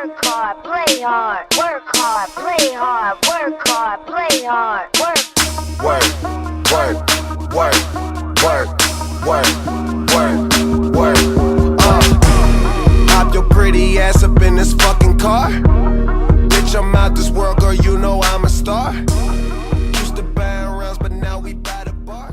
work hard, play hard, work hard, play hard, work hard, play hard, work. Work, work, work, work, work, work, work. Hop your pretty ass up in this fucking car. Bitch, I'm out this world, girl, you know I'm a star. Used to buy rounds, but now we buy the bar.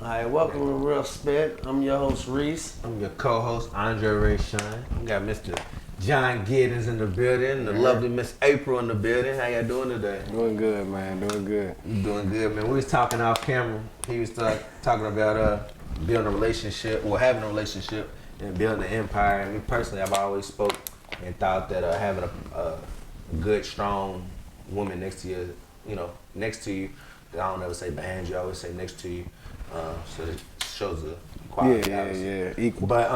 Alright, welcome to Real Spit. I'm your host, Reese. I'm your co-host, Andre Ray Shine. We got Mr. John Giddens in the building, the lovely Miss April in the building. How y'all doing today? Doing good, man. Doing good. You doing good, man. We was talking off camera. He was talking about building a relationship, or having a relationship, and building an empire. And me personally, I've always spoke and thought that having a good, strong woman next to you, next to you. I don't ever say behind you. I always say next to you. So it shows the equality. Yeah, equal. But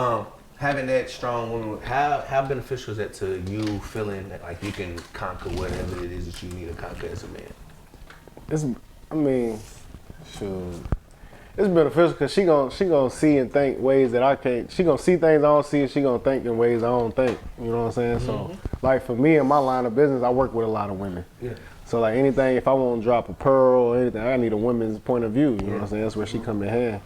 having that strong woman, how beneficial is that to you feeling that like you can conquer whatever it is that you need to conquer as a man? It's beneficial because she gonna see and think ways that I can't. She gonna see things I don't see, and she gonna think in ways I don't think. You know what I'm saying? So, like for me in my line of business, I work with a lot of women. Yeah. So like anything, if I want to drop a pearl or anything, I need a woman's point of view. You know what I'm saying? That's where she come in hand.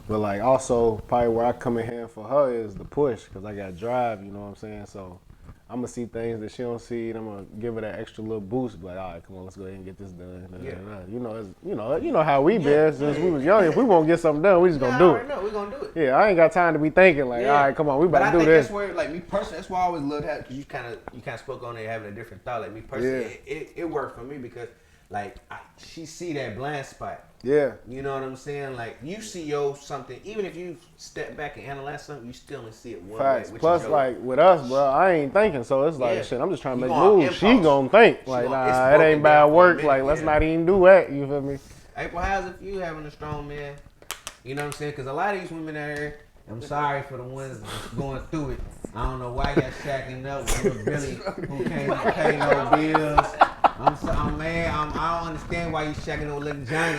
But like also probably where I come in hand for her is the push, because I got drive. You know what I'm saying? So I'm gonna see things that she don't see, and I'm gonna give her that extra little boost. Like, all right, come on, let's go ahead and get this done. You know how we been since we was young. If we won't get something done, we just gonna do it. No, we gonna do it. Yeah, I ain't got time to be thinking like, all right, come on, we about to do this. That's where, like me personally, that's why I always loved that, because you kind of spoke on it having a different thought. Like me personally, it worked for me because like she see that blind spot. Yeah. You know what I'm saying? Like you see your something, even if you step back and analyze something, you still only see it one Facts. way. Plus, like with us, bro, I ain't thinking, so it's like shit. I'm just trying to You make gonna moves. She impulse. gonna think She like, gonna- nah, it's it ain't broken bad down for a work. minute, Like, let's yeah. not even do that. You feel me? April, how's it for you having a strong man? You know what I'm saying? Because a lot of these women out here, I'm sorry for the ones that's going through it. I don't know why y'all shacking up with little Billy who can't pay no bills. I don't understand why you shacking up with little Johnny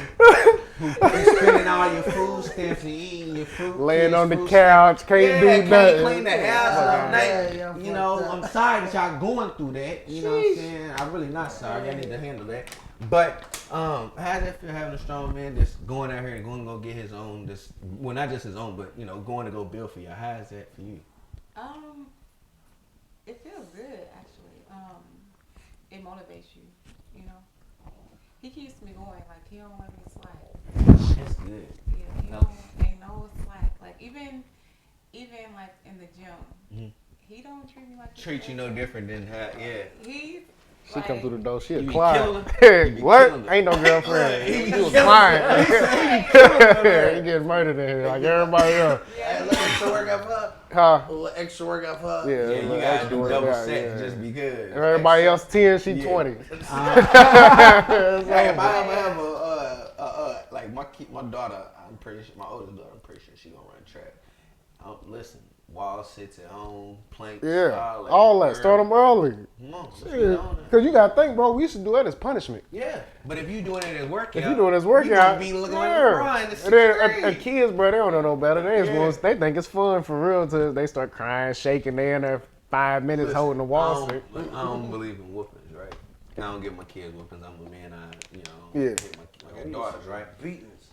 who spending all your food stamps and eating your fruit. Laying on the couch, can't do can't nothing. clean the house all night. You know, I'm sorry that y'all going through that. You know what I'm saying? I'm really not sorry. I need to handle that. But how does it feel having a strong man that's going out here and going to go get his own, well, not just his own, but going to go build for y'all? How is that for you? It feels good actually. It motivates you, He keeps me going, like he don't let me slack. That's good. Yeah, he don't ain't no slack. Like even like in the gym, he don't treat me like Treat you no different than He's She come through the door, she a You be client. killing her? What? killing her. Ain't no girlfriend. He be You a killing client. her. He gets murdered in here like everybody else. Yeah. A little extra workout for her. Huh? A little extra workout for her. Yeah, Yeah, you gotta do double sets just because. Everybody else 10, she 20. Hey, if I ever have like my daughter, I'm pretty sure, my oldest daughter, I'm pretty sure she gonna run track. Listen, wall sits at home, planks, Yeah, all that. Start them early. Come on, Because you got to think, bro, we used to do that as punishment. yeah, but if you doing it as workout, If you doing this you workout, gonna be looking like LeBron in the And then sixth grade. kids, bro, they don't know no better. They think it's fun for real until they start crying, shaking. They in there 5 minutes holding the wall stick. I don't believe in whoopings, right? I don't give my kids whoopings. I'm a man. Yeah. Hit my daughters, right?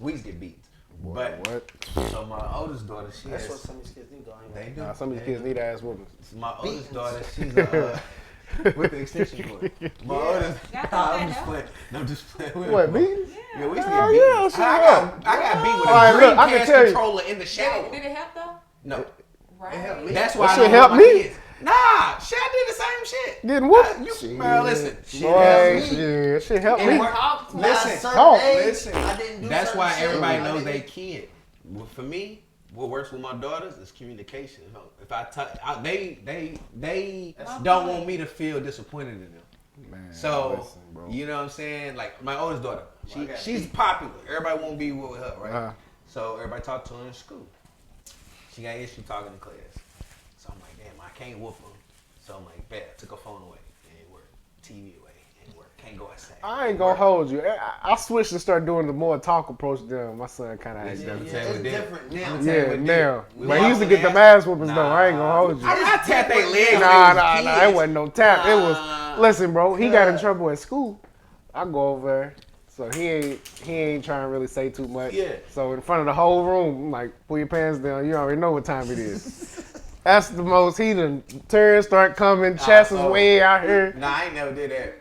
We used to get beat. But What? so my oldest daughter, she That's what has. some of these kids do, though. They do. Nah, some of these kids need ass whoopings. My oldest daughter, she's with the extension cord. My oldest. That's I'm what just that playing. No, I'm just playing. What, beatings? Yeah, we used to Hell get beat. yeah, shit help. I got beat with All right, a look, I can Dreamcast tell you. controller in the shower. Did it help though? No, Right. that's why That I shit don't help help my me? kids. Nah, shit, I did the same shit. Getting whooped? Bro, listen. Shit Boy, helped me. shit help And me. work- Talk to Listen, us. talk. Listen. I didn't do That's certain why shit. everybody I knows didn't- they kid. Well, for me, what works with my daughters is communication. If I talk, they don't want me to feel disappointed in them. Man, So listen, bro. you know what I'm saying? Like my oldest daughter, I got she's popular. Everybody won't be with her, right? Uh-huh. So everybody talk to her in school. She got issue talking in class. So I'm like, damn, I can't whoop her. So I'm like, bet, I took her phone away. It ain't work. TV away. It Can't go outside. I ain't gonna hold you. I switched to start doing the more talk approach. Then my son kind of Yeah, acted. it's different now. Yeah, now. But he used to get them ass whoopings though. I ain't gonna hold you. I tapped their legs. Nah. It wasn't no tap. It was. Listen, bro. He got in trouble at school. I go over there. So he ain't trying to really say too much. Yeah. So in front of the whole room, I'm like, pull your pants down. You already know what time it is. That's the most heathen. Tears start coming. Chest is way out here. Nah, I ain't never did that.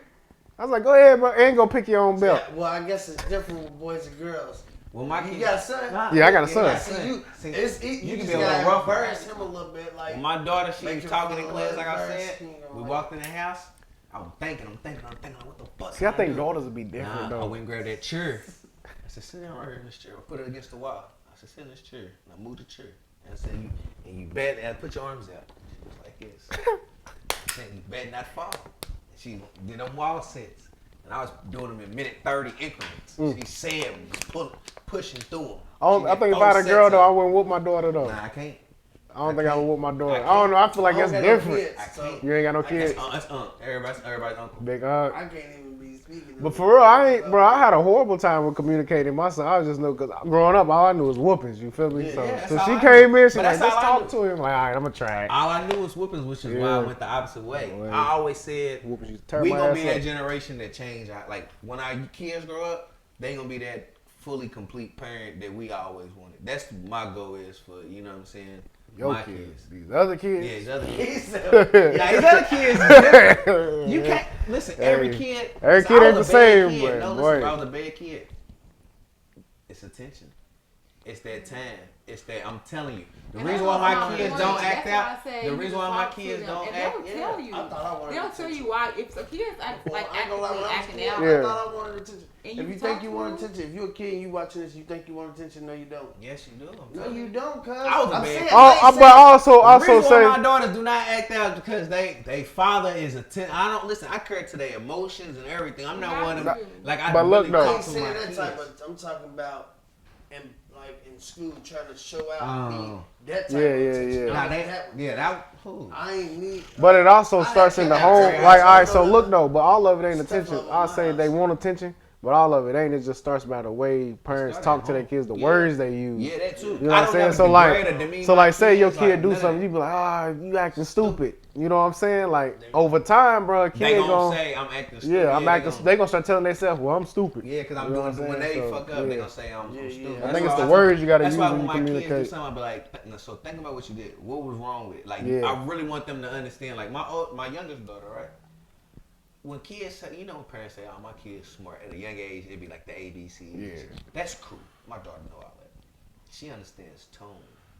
I was like, go ahead, bro. And go pick your own belt. Yeah, well, I guess it's different with boys and girls. Well, my You kids, got a son? Yeah, I got a son. You can just be a little gotta rougher. embarrass him a little bit. Like, when my daughter, she make was him talking feel in a class, little like I embarrassed, said, you know, we like- walked in the house. I was thinking, what the fuck? See, I can think do? daughters would be different Nah, I though. went and grabbed that chair. I said, sit down right here in this chair. I put it against the wall. I said, sit in this chair. And I moved the chair. And I said, you bet, and I put your arms out. She was like this. I said, you bet not fall. And she did them wall sets. And I was doing them in minute 30 increments. She said, pushing through them. I think if I had a girl though, I wouldn't whoop my daughter though. Nah, I can't. I don't think I would whoop my daughter. I I don't know. I feel like I don't that's got no different. kids, I so can't. You ain't got no kids. That's everybody's uncle. Big I can't even be speaking. But for real, I had a horrible time with communicating. My son, I was just know because growing up, all I knew was whoopings. You feel me? Yeah, so that's so all she I came knew. in, she But like, that's let's all I talk knew. to him. Like, all right, I'm gonna try it. All I knew was whoopings, which is why I went the opposite way. Boy. I always said, Whoopings used to tear we my gonna ass be up. that generation that change. Like when our kids grow up, they gonna be that fully complete parent that we always wanted. That's my goal is for, you know what I'm saying, Your my kids, these other kids. Yeah, his other kids. He said, Yeah, his other kids is different. You can't listen. Every kid Every listen, kid I ain't was the a bad same, kid. but No, listen, boy. bro, I was a bad kid. It's attention. It's that time. It's that I'm telling you. The And reason that's why what my I'm kids doing. don't act That's why I out. say The you reason just why my talk to kids them, don't and act. they'll tell you. I thought I wanted They'll attention. tell you why. If a kid's Well, I ain't gonna lie, when I was acting kid, out, Yeah. I thought I wanted attention. And If you you talk think you to want them? attention, if you're a kid and you watching this, you think you want attention, no, you don't. Yes, you do. I'm No, telling you don't, cuz. I was a I'm bad saying, kid. I ain't But saying- also The reason say, why my daughters do not act out because they father is I don't listen. I care to their emotions and everything. I'm not one of them. Like I But look, really though. I talk ain't to saying my that kids. type, but I'm talking about in school trying to show out Oh. that type Yeah, of yeah, attention. yeah. Nah, That- who? I ain't need. but it also I starts had in the that home. trait. Like, I all right, don't so know look that. though, but all of it ain't Stuff attention. over I my say house. they want attention, but all of it ain't. It just starts by the way parents Start talk at to their home. kids, the Yeah. words they use. Yeah, that too. You know what I'm saying? So like say your kid do something, you be like, you acting stupid. You know what I'm saying? Like over time, bro, a kid They gonna gonna say I'm acting stupid. yeah, I'm acting. They gonna start telling themselves, well, I'm stupid. Yeah, because I'm You know doing what I'm when they saying? So, fuck up, they yeah. gonna say I'm Yeah, stupid. yeah. I That's think it's why the words you gotta That's use why when you my kids do communicate. something, I'll be like, so think about what you did. What was wrong with it? Like, Yeah. I really want them to understand. Like my youngest daughter, right? When kids say, you know, when parents say, "Oh, my kid's smart," at a young age, it'd be like the ABC. Yeah. That's cool. My daughter know all that. She understands tone,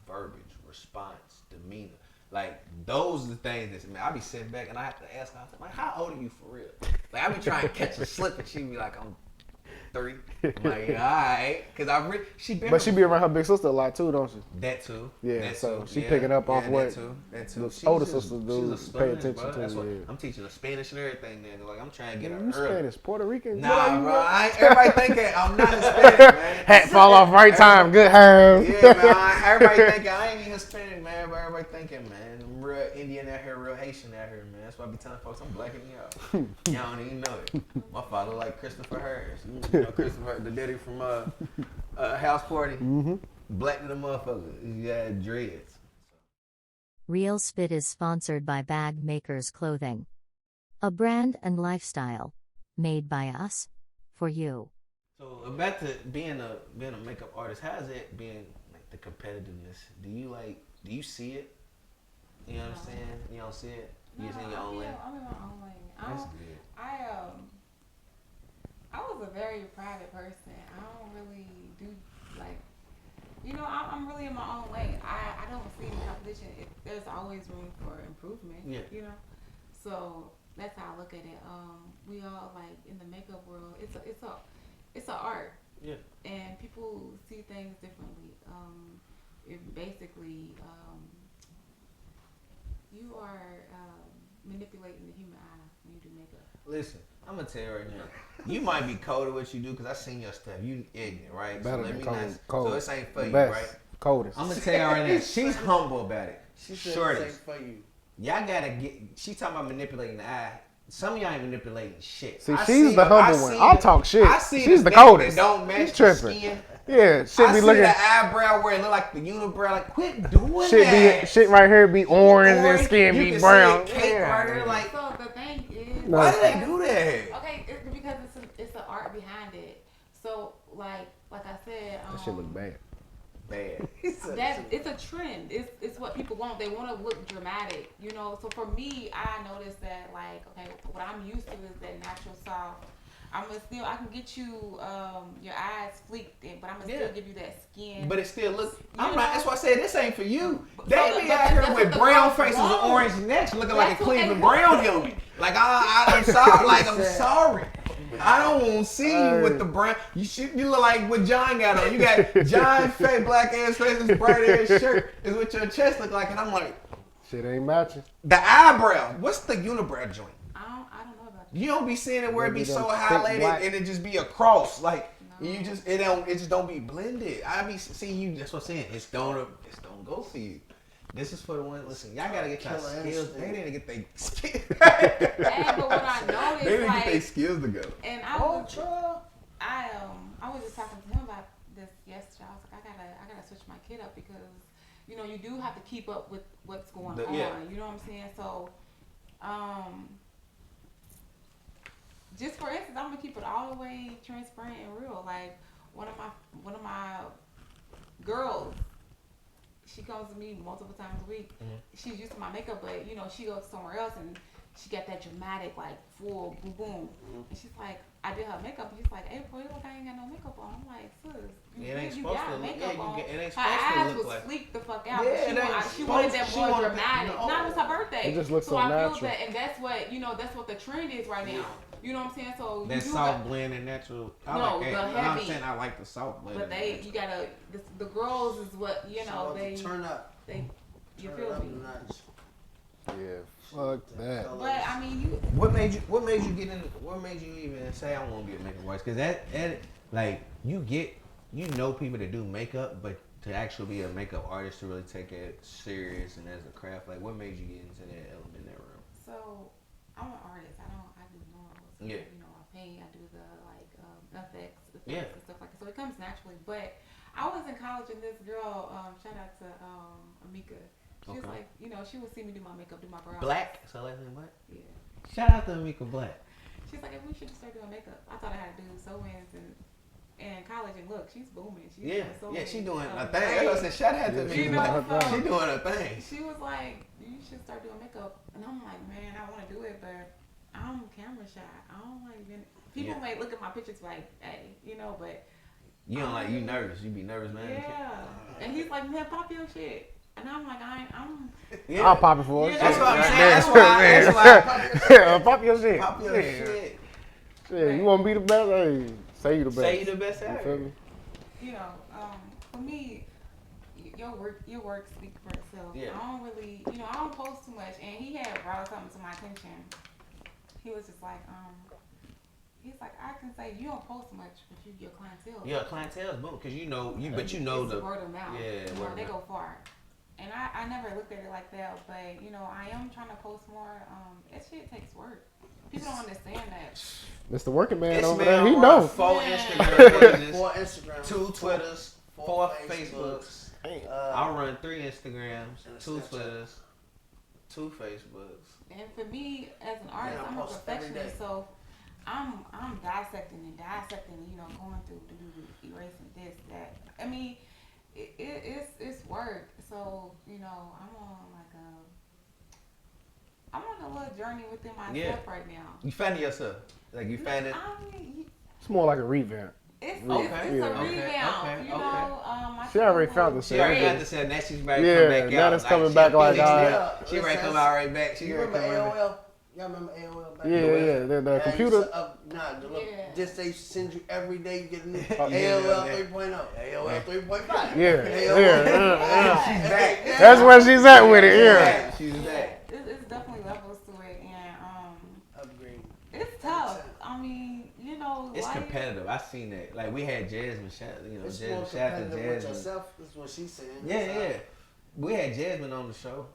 verbiage, response, demeanor. Like those are the things that, man, I be sitting back and I have to ask her, like, how old are you for real? Like I be trying to catch a slip and she be like, I'm 3. I'm like, all right, because she been. But she be around her big sister a lot too, don't she? That too. Yeah, That so too. she picking up off what that too. the older She's sisters she's do, a pay Spanish, attention bro. to, That's what yeah. I'm teaching her Spanish and everything. Now, like I'm trying to get her You early. Spanish, Puerto Rican? Nah, bro. Everybody thinking I'm not Hispanic, man. Hat fall off right time, good hair. Yeah, man. Everybody thinking I ain't even Hispanic, man. But everybody thinking, man, I'm real Indian out here, real Haitian out here, man. That's why I be telling folks I'm blacking y'all. Y'all don't even know it. My father like Christopher Harris. You know Christopher, the daddy from House Party. Mm-hmm. Black to the motherfucker. He had dreads. Real Spit is sponsored by Bag Makers Clothing, a brand and lifestyle made by us for you. So about to being a makeup artist, how is it being like the competitiveness? Do you see it? You know what I'm saying? You don't see it? You just in your own lane? I'm in my own lane. That's good. I was a very private person. I don't really do like, I'm really in my own lane. I don't see any competition. There's always room for improvement. Yeah. So that's how I look at it. We all like in the makeup world. It's a art. Yeah. And people see things differently. It basically, you are manipulating the human eye when you do makeup. Listen, I'm gonna tell you right now. You might be cold at what you do because I seen your stuff. You ignorant, right? Better so than let me cold. not. Cold. So this ain't for The you, best. right? Coldest. I'm gonna tell you right now. She's humble about it. She said Shorty. the same for you. Y'all gotta get. She talking about manipulating the eye. Some of y'all ain't manipulating shit. See, she's the humble one. I'll talk shit. She's the coldest. That don't match She's tripping. the skin. Yeah, shit I be see looking. the eyebrow where it look like the unibrow. Like, quit doing Shit that. shit right here be orange and skin You be can brown. see it cake right here, like, So the thing is, No. why do they do that? okay, it's because it's an art behind it. So like I said, That shit look bad. Bad. that it's a trend. It's what people want. They want to look dramatic, you know. So for me, I noticed that like, okay, what I'm used to is that natural soft. I can get you your eyes fleeked, but I'm gonna still give you that skin. But it still looks. You know? That's why I said this ain't for you. So They be out here with brown faces and orange necks, looking like a Cleveland Brown young. Like I'm sorry. Like I'm sorry. I don't want to see you with the brown. You look like what John got on. You got John fat black ass face, this bright ass shirt is what your chest look like, and I'm like, Shit ain't matching. the eyebrow. What's the unibrow joint? I don't know about that. You don't be seeing it where it be Maybe so them thick highlighted black- and it just be a cross. Like No. it just don't be blended. I be seeing you. That's what I'm saying. It's don't go for you. This is for the one. Listen, y'all gotta get your skills. They didn't get their skills. And but what I noticed, They didn't get their like, skills together. and I was just talking to him about this yesterday. I was like, I gotta switch my kid up because you know you do have to keep up with what's going on. Yeah. You know what I'm saying? So, just for instance, I'm gonna keep it all the way transparent and real. Like one of my girls, she comes to me multiple times a week. Mm-hmm. She's used to my makeup, but you know she goes somewhere else and she got that dramatic like full boom boom. And she's like, I did her makeup, and she's like, April, you look, I ain't got no makeup on. I'm like, sis, It ain't you supposed got to look. makeup on. It ain't Her supposed to eyes look was like. sleek the fuck out. Yeah, but it ain't she wanted that supposed- she more wanted that- dramatic. no. No, it was her birthday. It just looks so I feel natural. that, and that's what the trend is right now. You know what I'm saying? So That you soft blend and natural. I No, like the that. heavy. I'm saying I like the soft blend. but you gotta the girls is what you know they turn up. you Turn feel up me? a notch. Yeah, fuck that. But I mean you. What made you get into? What made you even say I want to be a makeup artist? Because that like you know people that do makeup, but to actually be a makeup artist to really take it serious and as a craft, like what made you get into that element, that realm? So I'm an artist. I do normals. Yeah. You know, I paint. I do the like effects Yeah. and stuff like that. So it comes naturally. But I was in college and this girl, shout out to Amika. She was Okay. like, you know, she would see me do my makeup, do my brows. Black. So last name Black. Yeah. Shout out to Mika Black. She's like, we should start doing makeup. I thought I had to do sew-ins and college, and look, she's booming. She's Yeah, doing sew-ins. she doing a thing. Great. That's what I said. Shout out to Yeah, Mika she Black. doing her She thing. doing her thing. She was like, you should start doing makeup. And I'm like, man, I want to do it, but I'm camera shy. I don't like being... People may look at my pictures like, hey, you know, but... You don't like, you nervous. You be nervous, man. Yeah. And he's like, man, pop your shit. And I'm like, I'm... Yeah. I'll pop it for Yeah, her. That's Shit. what I'm saying. Yeah. That's why. Yeah, pop your shit. Pop your shit. Shit, you want to be the best? Hey, say you the best. Say you the best You ever. feel me? You know, for me, your work speaks for itself. Yeah. I don't really, you know, I don't post too much. And he had brought something to my attention. He was just like, he's like, I can say you don't post much, but your clientele. Yeah, clientele's boom because you know but you know it's the word of mouth. Yeah, You word know, of they mouth. go far. And I never looked at it like that, but you know, I am trying to post more. That shit takes work. People don't understand that. Mr. Working Man This over man there, he run knows. 4 Yeah. Instagram pages, 4 Instagrams, 2 Twitters, 4 Facebooks. Facebooks. I run 3 Instagrams, and a 2 Snapchat. Twitters, 2 Facebooks. And for me, as an artist, I I'm a post every perfectionist, day. so I'm dissecting, you know, going through erasing this, that. I mean, it's work. So you know, I'm on a little journey within myself right now. You finding yourself. Like you find it. I mean, It's more like a revamp. it's Okay. a Yeah. revamp. Okay. You know, I She already feel found like- the She already Yeah. got to say now she's ready to Yeah, come back now out. it's coming she back a like, Phoenix all now. right. She ready to come out right back. She You ready to remember come right back. AOL? Y'all remember AOL back Yeah, then? yeah. The Yeah, computer. Yeah. Just they send you every day. You get a new Yeah, AOL yeah. 3.0, AOL 3.5. Yeah, AOL. yeah. She's back. That's where she's at with it. Yeah. She's back. It's definitely levels to it, and Upgrade. it's tough. I mean, you know, It's life- competitive. I seen that. Like we had Jasmine, It's Jasmine, more shout out to competitive with Jasmine. yourself. That's what she's saying. Yeah. We had Jasmine on the show.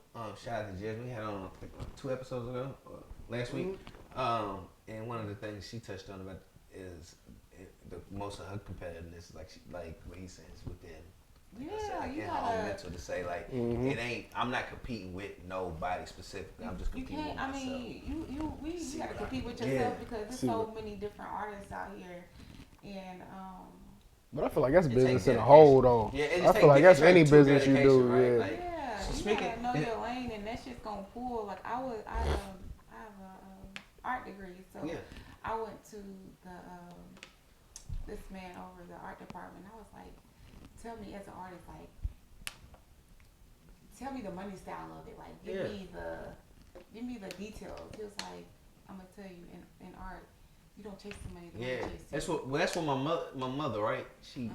Shout out to Jasmine. We had her on I think, 2 episodes ago, last week. And one of the things she touched on about is the most of her competitiveness is like what he's saying is within. Like I said, like you in her own gotta. mental to say like it ain't. I'm not competing with nobody specifically. I'm just You competing with can't. I myself. mean, you gotta compete with Yeah. yourself because there's so many different artists out here, and But I feel like that's It business take in a whole though. Yeah, it I just feel take like that's true any business you dedication, do. right? Yeah. Like, yeah, so you speaking- gotta know your lane, and that shit's gonna pull. Like I have a art degree, so Yeah. I went to the this man over the art department. I was like, tell me as an artist, like, tell me the money style of it. Like, give me the details. He was like, I'm gonna tell you in art, you don't chase the money. The money chases you. That's what my mother, right? She,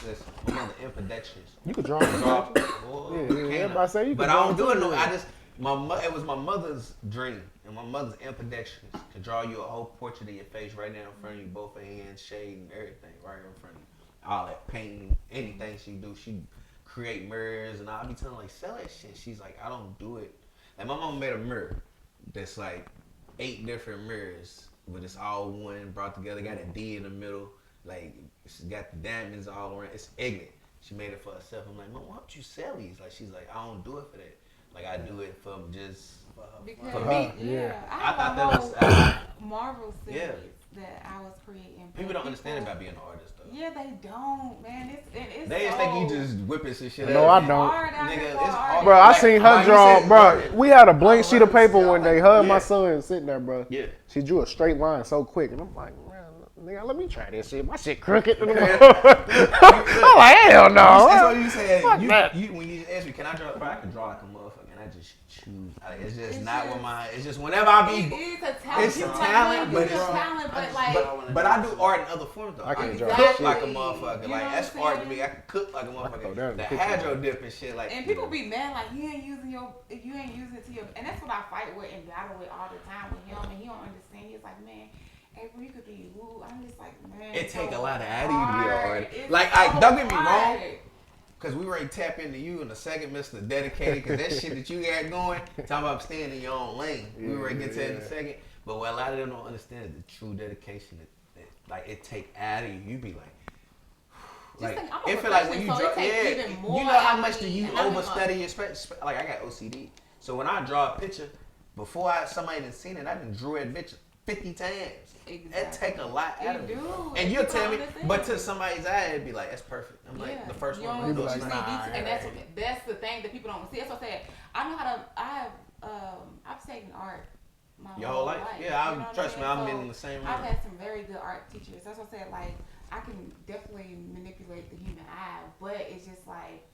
listen, my mother ambidextrous. You could draw. Everybody say you could but draw I don't do it too, no. yeah. I just it was my mother's dream, and my mother's ambidextrous to draw you a whole portrait of your face right now in front of you, both hands, shading, everything right in front of you. All that painting, anything she do, she create mirrors, and I'll be telling her, like, sell that shit. She's like, I don't do it. Like, my mom made a mirror that's like 8 different mirrors, but it's all one brought together. Got a D in the middle, like she's got the diamonds all around. It's ignorant. She made it for herself. I'm like, Mom, why don't you sell these? Like, she's like, I don't do it for that. Like, I do it for just Because for me. I thought have that a was whole Marvel series Yeah. that I was creating. People don't understand about being an artist though. Yeah, they don't, man. It's They just think you just whipping some shit No, out. I don't. Nigga, it's hard. Bro, I Like, seen why her you draw, say bro. artist? We had a blank sheet of paper Yeah, one day. Her and my yeah. son sitting there, bro. Yeah. She drew a straight line so quick, and I'm like, man, nigga, let me try this shit. My shit crooked. I'm like, hell no. That's what you said. Fuck that. When you ask me, can I draw? Bro, I can draw like a motherfucker, and I just choose. It's just It's not just- what my. It's just whenever I It be. is a talent. It's a People talent, but it's a it's- talent, but like. But I do art in other forms though. I can't can draw cook shit. like a Exactly. motherfucker. You Like know that's what I'm art to saying? me. I can cook like a throw motherfucker. down in The the kitchen. hydro dip and shit like. And people be mad like you ain't using it to your, and that's what I fight with and battle with all the time with him, and he don't understand. He's like, man, April, you could be woo. I'm just like, man. It it's take so a lot of attitude to be an hard. artist. It's Like, so don't get me wrong. hard. Cause we ready to tap into you in the second, Mr. Dedicated. Cause that shit that you got going, talking about staying in your own lane. We ready to get to that in a second. But what a lot of them don't understand is the true dedication that like it take out of you. You be like, think I'm a it feel like when you professional, so draw, it takes yeah, even more you know how out of much do me, you and I'm overstudy your like I got OCD. So when I draw a picture, before somebody done seen it, I done drew that bitch 50 times. It Exactly. take a lot out It of you. do. And you'll People tell me, don't understand. but to somebody's eye, it'd be like, that's perfect. I'm like, Yeah. the first You one. don't I'm be see like, doing. nah, detail, and that's the thing that people don't see. That's what I said. I know how to. I've taken art my Your whole life? Yeah, you know what trust me, saying? I'm So, in the same I've room. had some very good art teachers. That's what I said. Like I can definitely manipulate the human eye, but it's just like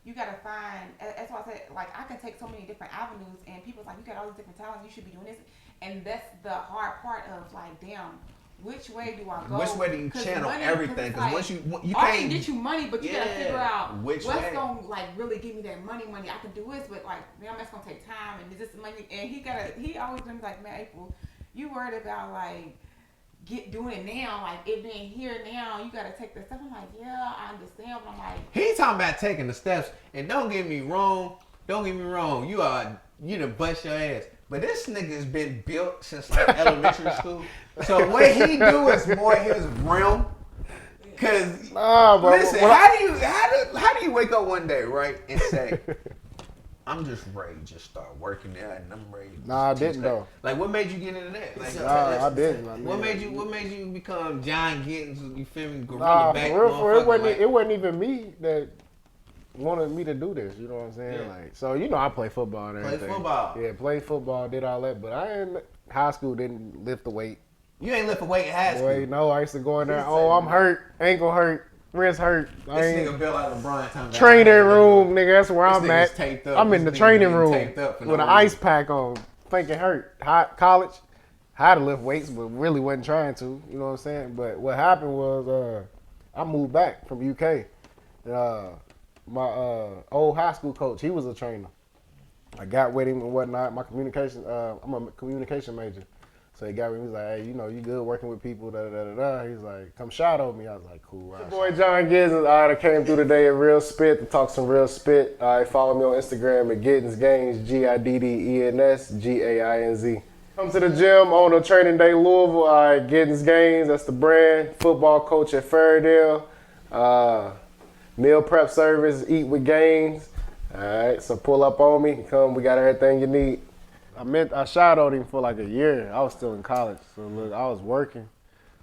you gotta find. That's why I said like I can take so many different avenues, and people's like you got all these different talents. You should be doing this, and that's the hard part of like damn. Which way do I go? Which way do you 'Cause channel money- everything? it's Because like, once you art can't can get you money, but you gotta Yeah. figure out Which what's way? gonna like really give me that money. I can do this, but like man, that's gonna take time and this money. And he always been like, man, April, you worried about like doing it now, like it being here now. You gotta take the stuff. I'm like, yeah, I understand, but I'm like, He talking about taking the steps, and don't get me wrong. You done bust your ass. But this nigga's been built since like elementary school. So what he do is more his realm. Cause Nah, bro. listen, When how do you wake up one day, right, and say, I'm just ready to just start working there, and I'm ready. To Nah, I just teach didn't that. though. Like, what made you get into that? Like, Nah, I didn't. I What didn't. made you become John Giddens? You feel me? Gorilla Nah, back, for real, motherfucker, it wasn't even me that wanted me to do this. You know what I'm saying? Yeah. Like, so you know, I play football and Play everything. football. Yeah, played football, did all that, but high school didn't lift the weight. You ain't lift a weight in high school. Boy, no, I used to go in there. He Oh, said, I'm hurt, ankle hurt, wrist hurt. I This ain't nigga built like LeBron talking about training room, nigga. That's where I'm This at. nigga's taped up. I'm in the This nigga training getting room taped up for with no an ice reason. pack on, thinking hurt. College, had to lift weights, but really wasn't trying to. You know what I'm saying? But what happened was, I moved back from UK. My old high school coach, he was a trainer. I got with him and whatnot. My communication, I'm a communication major. So he got me, he was like, hey, you know, you good working with people, da-da-da-da-da. He's like, come shadow me. I was like, cool. Right. Boy, John Giddens, all right, I came through today at Real Spit to talk some real spit. All right, follow me on Instagram at Giddens Gaines, Giddens, Gainz. Come to the gym on a training day, Louisville. All right, Giddens Games, that's the brand. Football coach at Fairdale. Meal prep service, eat with Gaines. All right, so pull up on me. Come, we got everything you need. I shadowed him for like a year. I was still in college, so look, I was working.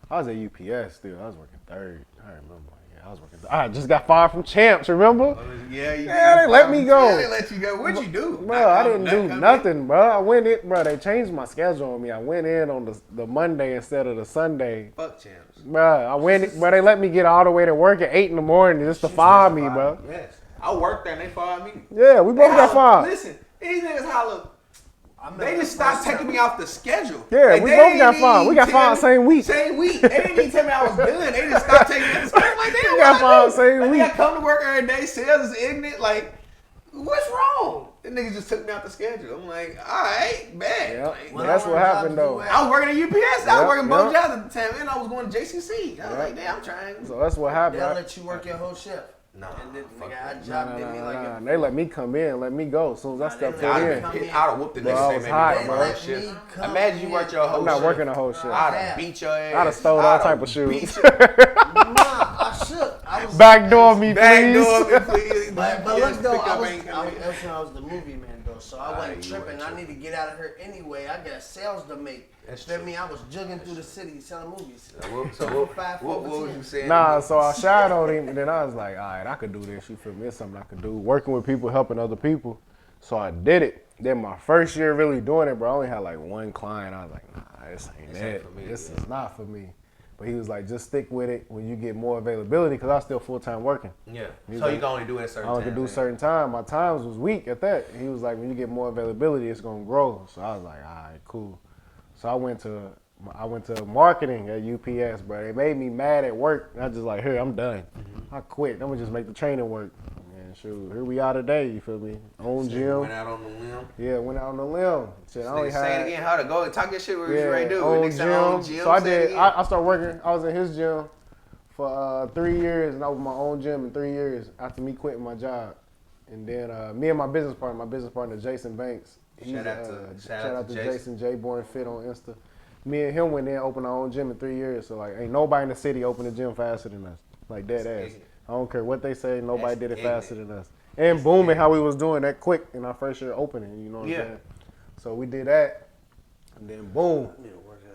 I was at UPS still. I was working third. I remember. Yeah, I was working. I just got fired from Champs. Remember? Yeah, they let me go. Yeah, they let you go. What'd you do? Bro, I didn't do nothing, bro. I went in, bro. They changed my schedule on me. I went in on the Monday instead of the Sunday. Fuck Champs. Bro, I went, bro. They let me get all the way to work at 8 in the morning just to fire me, bro. Yes. I worked there and they fired me. Yeah, we both got fired. Listen, these niggas holler. They just stopped taking me off the schedule. Yeah, Like, we they both didn't got fired. even We got tell fired me- same week. Same week. They didn't even tell me I was done. They just stopped taking me off the schedule. I'm like, damn, We got what I fired do? same Like, week. I come to work every day, sales is ignorant. Like, what's wrong? The niggas just took me off the schedule. I'm like, all right, bad. Yeah, Like, that's what happened though. I was working at UPS. I Yep, was working both yep. jobs at the time, and I was going to JCC. I was like, damn, I'm trying. So that's what happened. They'll let you work your whole shift. Nah, And then fuck nigga, I that. job did me like a They let me come in, let me go as soon as I stepped they in. let me I'd come I'd have whooped the Bro, I niggas. was They hot, made me bro. work Let shift. me come Imagine you worked your whole not shift. working the whole shit. I'd have beat your ass. I'd have stole all type of shoes. beat you. Nah, I shook. I was Backdoor me, Backdoor please. me, please. But Yes, look though, pick I up was, ain't I coming was, in. that's when I was the movie man though, so I wasn't you tripping. weren't I need to get out of here anyway. I got sales to make. That's Feel true. me? I was jugging through the city selling movies. What was you saying? Nah, so I shadowed him, and then I was like, all right, I could do this. You feel me? It's something I could do. Working with people, helping other people. So I did it. Then my first year really doing it, bro, I only had like one client. I was like, nah, this ain't it. for me, This yeah. is not for me. But he was like, just stick with it when you get more availability, because I was still full-time working. Yeah. He's So like, you can only do it at I certain only times. could do certain time. My times was weak at that. He was like, when you get more availability, it's gonna grow. So I was like, all right, cool. So I went to marketing at UPS, bro. They made me mad at work. I just like, here, I'm done. I quit. I'm gonna just make the training work. And shoot, here we are today. You feel me? Own So you gym. went out on the limb. Yeah, went out on the limb. Shit, I only Nigga, say it had again. How to go? Talk your shit. What you yeah, ready to do? own Nigga said own gym. So I say it did. again. I started working. I was in his gym for 3 years, and I opened my own gym in 3 years after me quitting my job. And then me and my business partner Jason Banks. Shout out to Jason. Jason. J Born Fit on Insta. Me and him went in and opened our own gym in 3 years. So like, ain't nobody in the city opened a gym faster than us. Like dead ass. ignorant. I don't care what they say. Nobody That's did it ignorant. faster than us. And booming how we was doing that quick in our first year opening. You know what Yeah. I'm saying? So we did that, and then boom,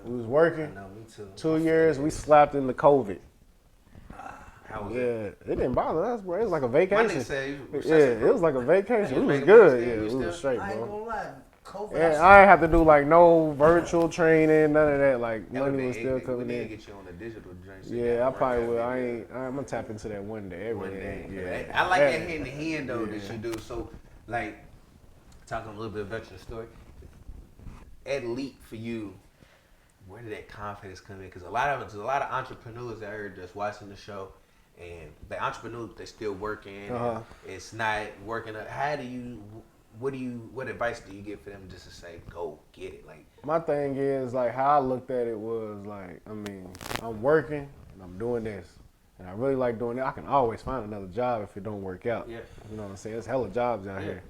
we was working. I know, me too. 2 years, we slapped into COVID. How was Yeah, it? it didn't bother us, bro. It was like a My vacation. nigga said you Yeah, it was like a vacation. You It was making good. money Yeah, still? we You was still? straight, I ain't bro. gonna lie. COVID. And I ain't have to do like no virtual training, none of that. Like That would've money been was still ignorant. coming We need in. to get you on the digital drink. so you Yeah, I can probably work will. that I'm gonna tap into that one day. one day. Yeah, I like that Yeah. hand to hand though that you do. So, like, talking a little bit about your story. At Elite for you, where did that confidence come in? Because there's a lot of entrepreneurs out here just watching the show, and the entrepreneurs they still working. and Uh-huh. It's not working. What advice do you give for them just to say go get it? Like, My thing is like how I looked at it was like, I mean, I'm working and I'm doing this, and I really like doing it. I can always find another job if it don't work out. Yeah. You know what I'm saying? There's hella jobs out here.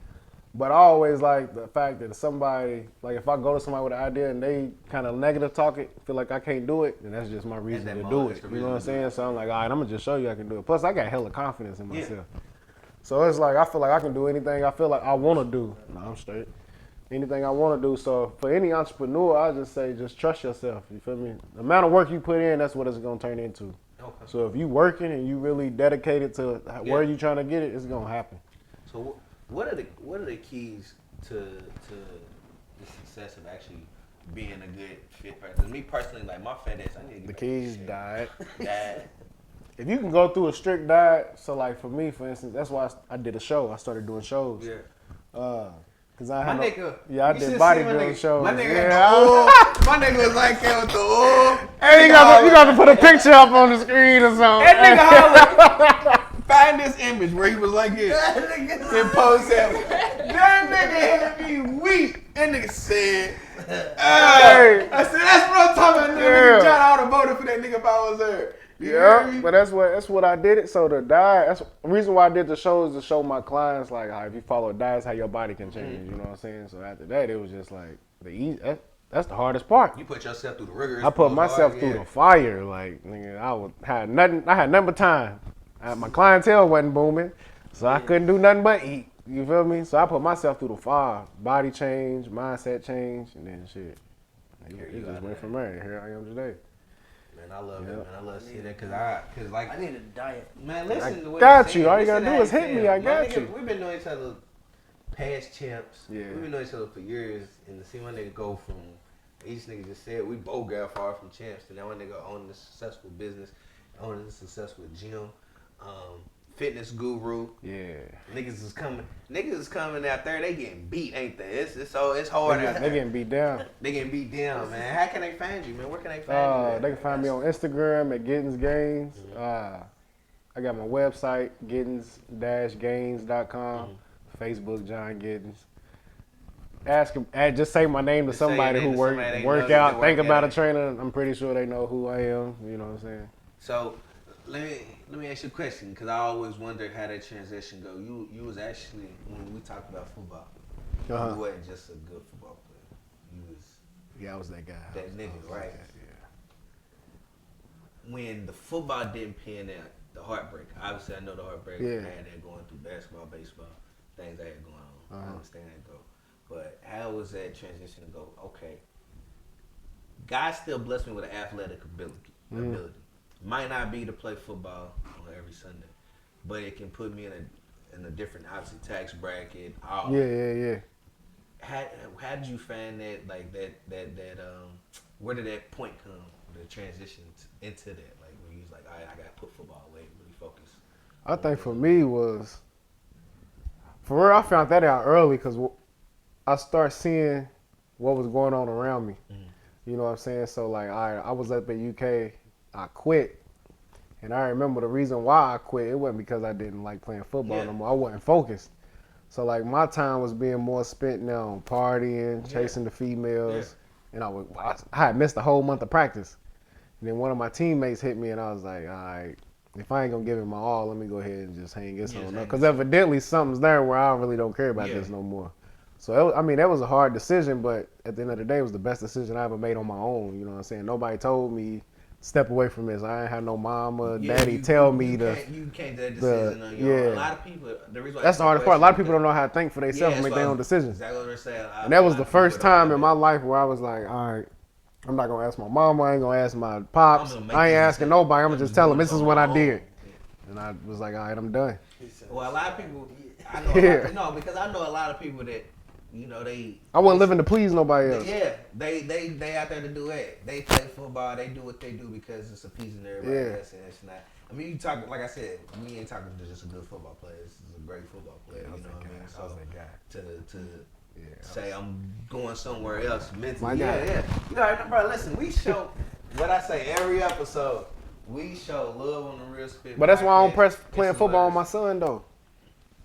But I always like the fact that somebody, like if I go to somebody with an idea and they kind of negative talk it, feel like I can't do it, then that's just my reason that to moment, do that's it. the You know what I'm reason to do saying? So I'm like, all right, I'm gonna just show you I can do it. Plus, I got hella confidence in Yeah. myself. So it's like I feel like I can do anything I feel like I want to do. No, I'm straight. Anything I want to do. So for any entrepreneur, I just say just trust yourself. You feel me? The amount of work you put in, that's what it's gonna turn into. okay. So if you working and you really dedicated to where you trying to get it, it's gonna happen. So what are the keys to the success of actually being a good fit person? Me personally, like my fat ass, I need to get The back keys to shit. diet. That If you can go through a strict diet, so like for me, for instance, that's why I did a show. I started doing shows. yeah. Cause I My had nigga, yeah, I you did should see my bodybuilding nigga. shows. My nigga, yeah, had the oil. My nigga was like that with the oil. Hey, you got to put a picture up on the screen or something. That nigga holler. Find this image where he was like this. And post that. That nigga had me weak. That nigga said, Hey. I said, that's what I'm talking about. Yeah. Nigga, John, I would have voted for that nigga if I was there. You hear Yeah, me? but that's what I did it. So the diet, that's the reason why I did the show is to show my clients like how if you follow diets, how your body can change. You know what I'm saying? So after that, it was just like That's the hardest part. You put yourself through the rigorous. I put myself through the fire. Like, nigga, had nothing but time. My clientele wasn't booming, so I couldn't do nothing but eat. You feel me? So I put myself through the fire. Body change, mindset change, and then shit. It just went from there. Here I am today. Man, I love it, man. I love seeing that because like I need a diet. Man, listen to what got he's you. saying. All you gotta Listen do to is how hit he's me. saying. I got My you. nigga, we've been knowing each other past champs. Yeah. We've been knowing each other for years, and to see my nigga go from each nigga just said we both got far from champs, and now my nigga owning a successful business, owning a successful gym, fitness guru. Yeah. Niggas is coming out there. They getting beat, ain't they? It's hard. They getting beat down. They getting beat down, man. How can they find you, man? Where can they find you? They can find me on Instagram at Giddens Gains. I got my website, Giddens-gains.com. Facebook, John Giddens. Just say my name to Just say your somebody name who to somebody they work know out, that think work about out. a trainer. I'm pretty sure they know who I am. You know what I'm saying? So let me ask you a question, because I always wondered how that transition go. You was actually, when we talked about football, you wasn't just a good football player. You was Yeah, I was that guy. that nigga, I was right? that, yeah. When the football didn't pan out, the heartbreak. Obviously, I know the heartbreak. Yeah. I had that going through basketball, baseball, things I had going on. I understand that go. But how was that transition to go? Okay, God still blessed me with an athletic ability. Might not be to play football on every Sunday, but it can put me in a different, obviously, tax bracket. Yeah. How did you find that? Like that where did that point come? The transition into that, like when you was like, all right, I gotta put football away, really focus. I think for me was, for real, I found that out early because I started seeing what was going on around me. You know what I'm saying? So like, I was up at UK, I quit. And I remember the reason why I quit, it wasn't because I didn't like playing football no more. I wasn't focused. So like my time was being more spent now on partying, chasing the females. And I had missed a whole month of practice. And then one of my teammates hit me and I was like, all right, if I ain't gonna give it my all, let me go ahead and just hang this on up. Because evidently something's there where I really don't care about this no more. So, that was a hard decision, but at the end of the day, it was the best decision I ever made on my own. You know what I'm saying? Nobody told me, step away from this. I ain't had no mom or daddy tell me to. You can't do that decision on your own. A lot of people, the reason why that's the hardest part. A lot of people don't know how to think for themselves and make their own decisions. Exactly what they're saying. And that was the first time in my life where I was like, all right, I'm not going to ask my mama. I ain't going to ask my pops. I ain't asking nobody. I'm going to just tell them this is what I did. And I was like, all right, I'm done. Well, a lot of people, I know, because I know a lot of people that, you know, I wasn't living to please nobody else. Yeah, they out there to do it. They play football. They do what they do because it's appeasing everybody else, and it's not. I mean, you talk, like I said, we ain't talking to just a good football player. This is a great football player. You know what I mean? So to say I'm going somewhere else mentally. Yeah. You know, bro, listen, we show what I say every episode. We show love on the Real Spit. But that's why I don't press playing football on my son though.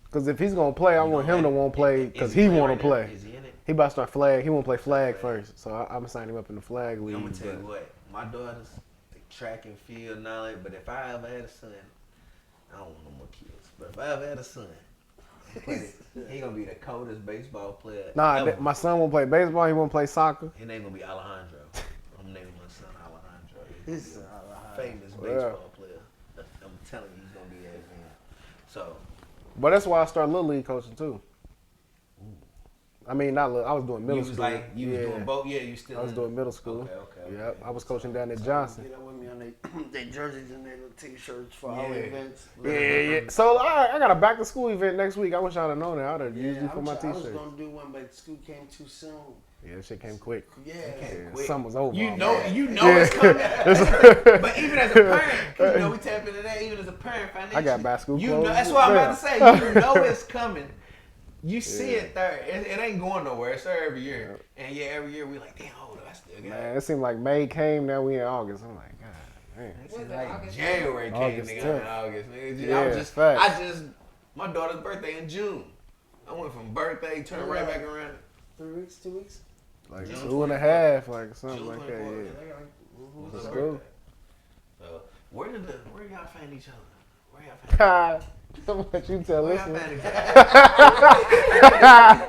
Because if he's gonna play, I want him to want to play because he want to play. Is he in it? He about to start flag. He want to play flag first, so I'm gonna sign him up in the flag league. I'm gonna tell you what, my daughter's track and field and all that. But if I ever had a son, I don't want no more kids. But if I ever had a son, he gonna be the coldest baseball player. Nah, ever. my son won't play baseball. He won't play soccer. His name gonna be Alejandro. I'm naming my son Alejandro. He's a Famous baseball player. I'm telling you, he's gonna be that man. So. But that's why I started Little League coaching too. I mean, not little. I was doing middle school. You was doing both. Yeah, you still. I was doing middle school. Okay. Yep, I was coaching down at Johnson. Get up with me on their jerseys and their little t-shirts for our events. Yeah. So I got a back to school event next week. I wish I'd have known that. I'd have used it for my I was t-shirts. gonna do one, but school came too soon. Yeah, that shit came quick. Yeah, Summer's over. You man. know it's coming. But even as a parent, 'cause you know we tap into that. Even as a parent, financially, I got back school you clothes. know, that's what I'm about to say. You know it's coming. You see it there. It ain't going nowhere. It's there every year. And every year we like, damn, hold on, I still got it. Man, it seemed like May came. Now we in August. I'm like, God, man. It seemed like January came, August nigga. 10th. In August, nigga. Yeah, My daughter's birthday in June. I went from birthday, turned right back around. 3 weeks, 2 weeks. Like June 2.5, like something June like that. 24th. Yeah. Let's go. Where y'all find each other? Where y'all find God, what you tell Where y'all listeners. find each other?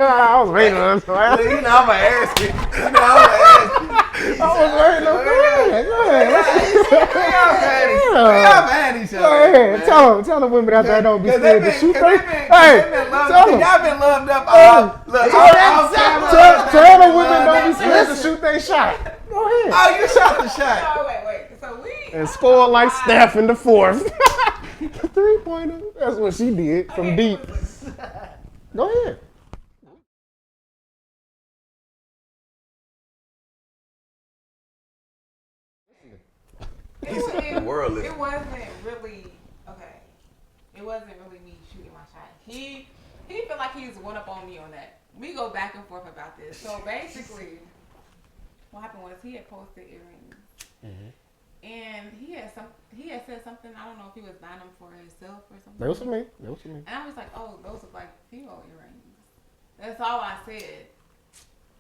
I was waiting on this one. You know I'm gonna ask you. You know I'm gonna ask Y'all mad at each Go other. ahead. Tell the women out there don't be Cause they scared to been, shoot cause they. they been, Hey, cause they been loved, tell them. y'all been loved up all. Look, all camera. Tell the women don't be scared to shoot they shot. Go ahead. Oh, you shot the shot. No, wait. So we And score like Steph in the fourth. 3-pointer. That's what she did from deep. Go ahead. it world is- it wasn't really okay. It wasn't really me shooting my shot. He felt like he was one up on me on that. We go back and forth about this. So basically, what happened was he had posted earrings, and he had said something. I don't know if he was buying them for himself or something. That was for me. And I was like, oh, those look like female earrings. That's all I said.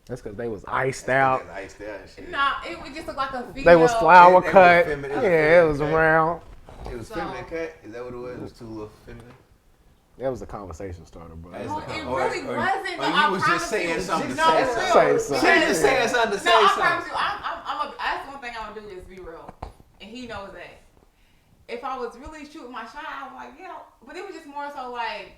That's because they was iced out. Iced out and shit. Nah, it would just look like a female. They was flower They was cut. feminine. Yeah, it was round. It was feminine cut. Is that what it was? It was too little feminine. That was a conversation starter, bro. That's No, the- it or- really or- wasn't. or No, you I was promise just saying you. something to No, say for something. real. Say something. She just saying something to say No, I something. promise you. That's one thing I'm gonna do is be real, and he knows that. If I was really shooting my shot, I was like, yeah, but it was just more so like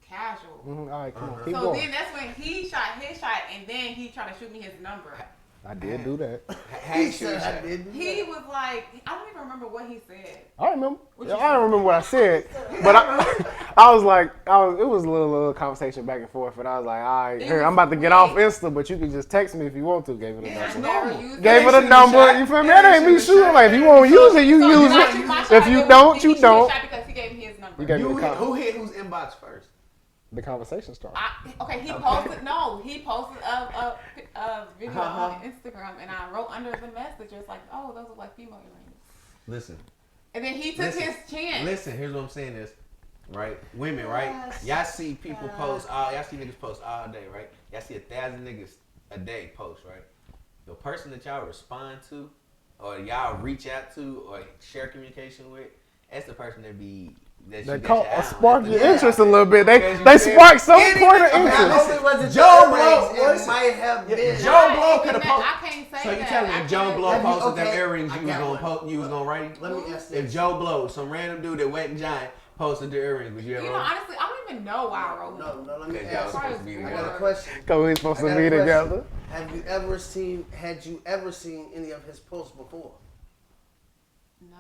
casual. All right, come on, keep So going. then that's when he shot his shot, and then he tried to shoot me his number. I did do that. He said I didn't. He was like, I don't even remember what he said. I remember. What Yeah, you I don't remember what I said, but I was like, it was a little conversation back and forth, and I was like, all right, It here, was I'm about to get off quick. Insta, but you can just text me if you want to. Gave it a I number. never used Gave it. it a number. You feel me? That ain't me shooting. Like if you want to use it, you So use did I shoot my it. shot, If or you did don't, he you shoot his don't. shot because he gave me his number. You gave me You the hit, con- who hit whose inbox first? the conversation started. He posted a video on Instagram, and I wrote under the message, it's like, oh, those look like female earrings. Listen. And then he took his chance. Listen, here's what I'm saying is, right? Women, right? Y'all see people post y'all see niggas post all day, right? Y'all see 1,000 niggas a day post, right? The person that y'all respond to, or y'all reach out to, or share communication with, that's the person that be that They you caught got your eye on. spark That's your the- interest a little bit. Because They you spark some feel- point of Anything- interest. Only was it Joe the Blow, earrings, it listen. might have been. Joe Blow could have I posted. can't say So you that. telling I me Joe can't- Blow Let me- posted them okay, earrings, I you was got gonna you was gonna write it? Let me ask If this. Joe Blow, some random dude that wasn't giant, posted the earrings, would you ever? You know, honestly, I don't even know why I wrote No, let me Okay, y'all ask. supposed to be I together. got a question. Cause we supposed I to got a be question. together. Had you ever seen any of his posts before? No.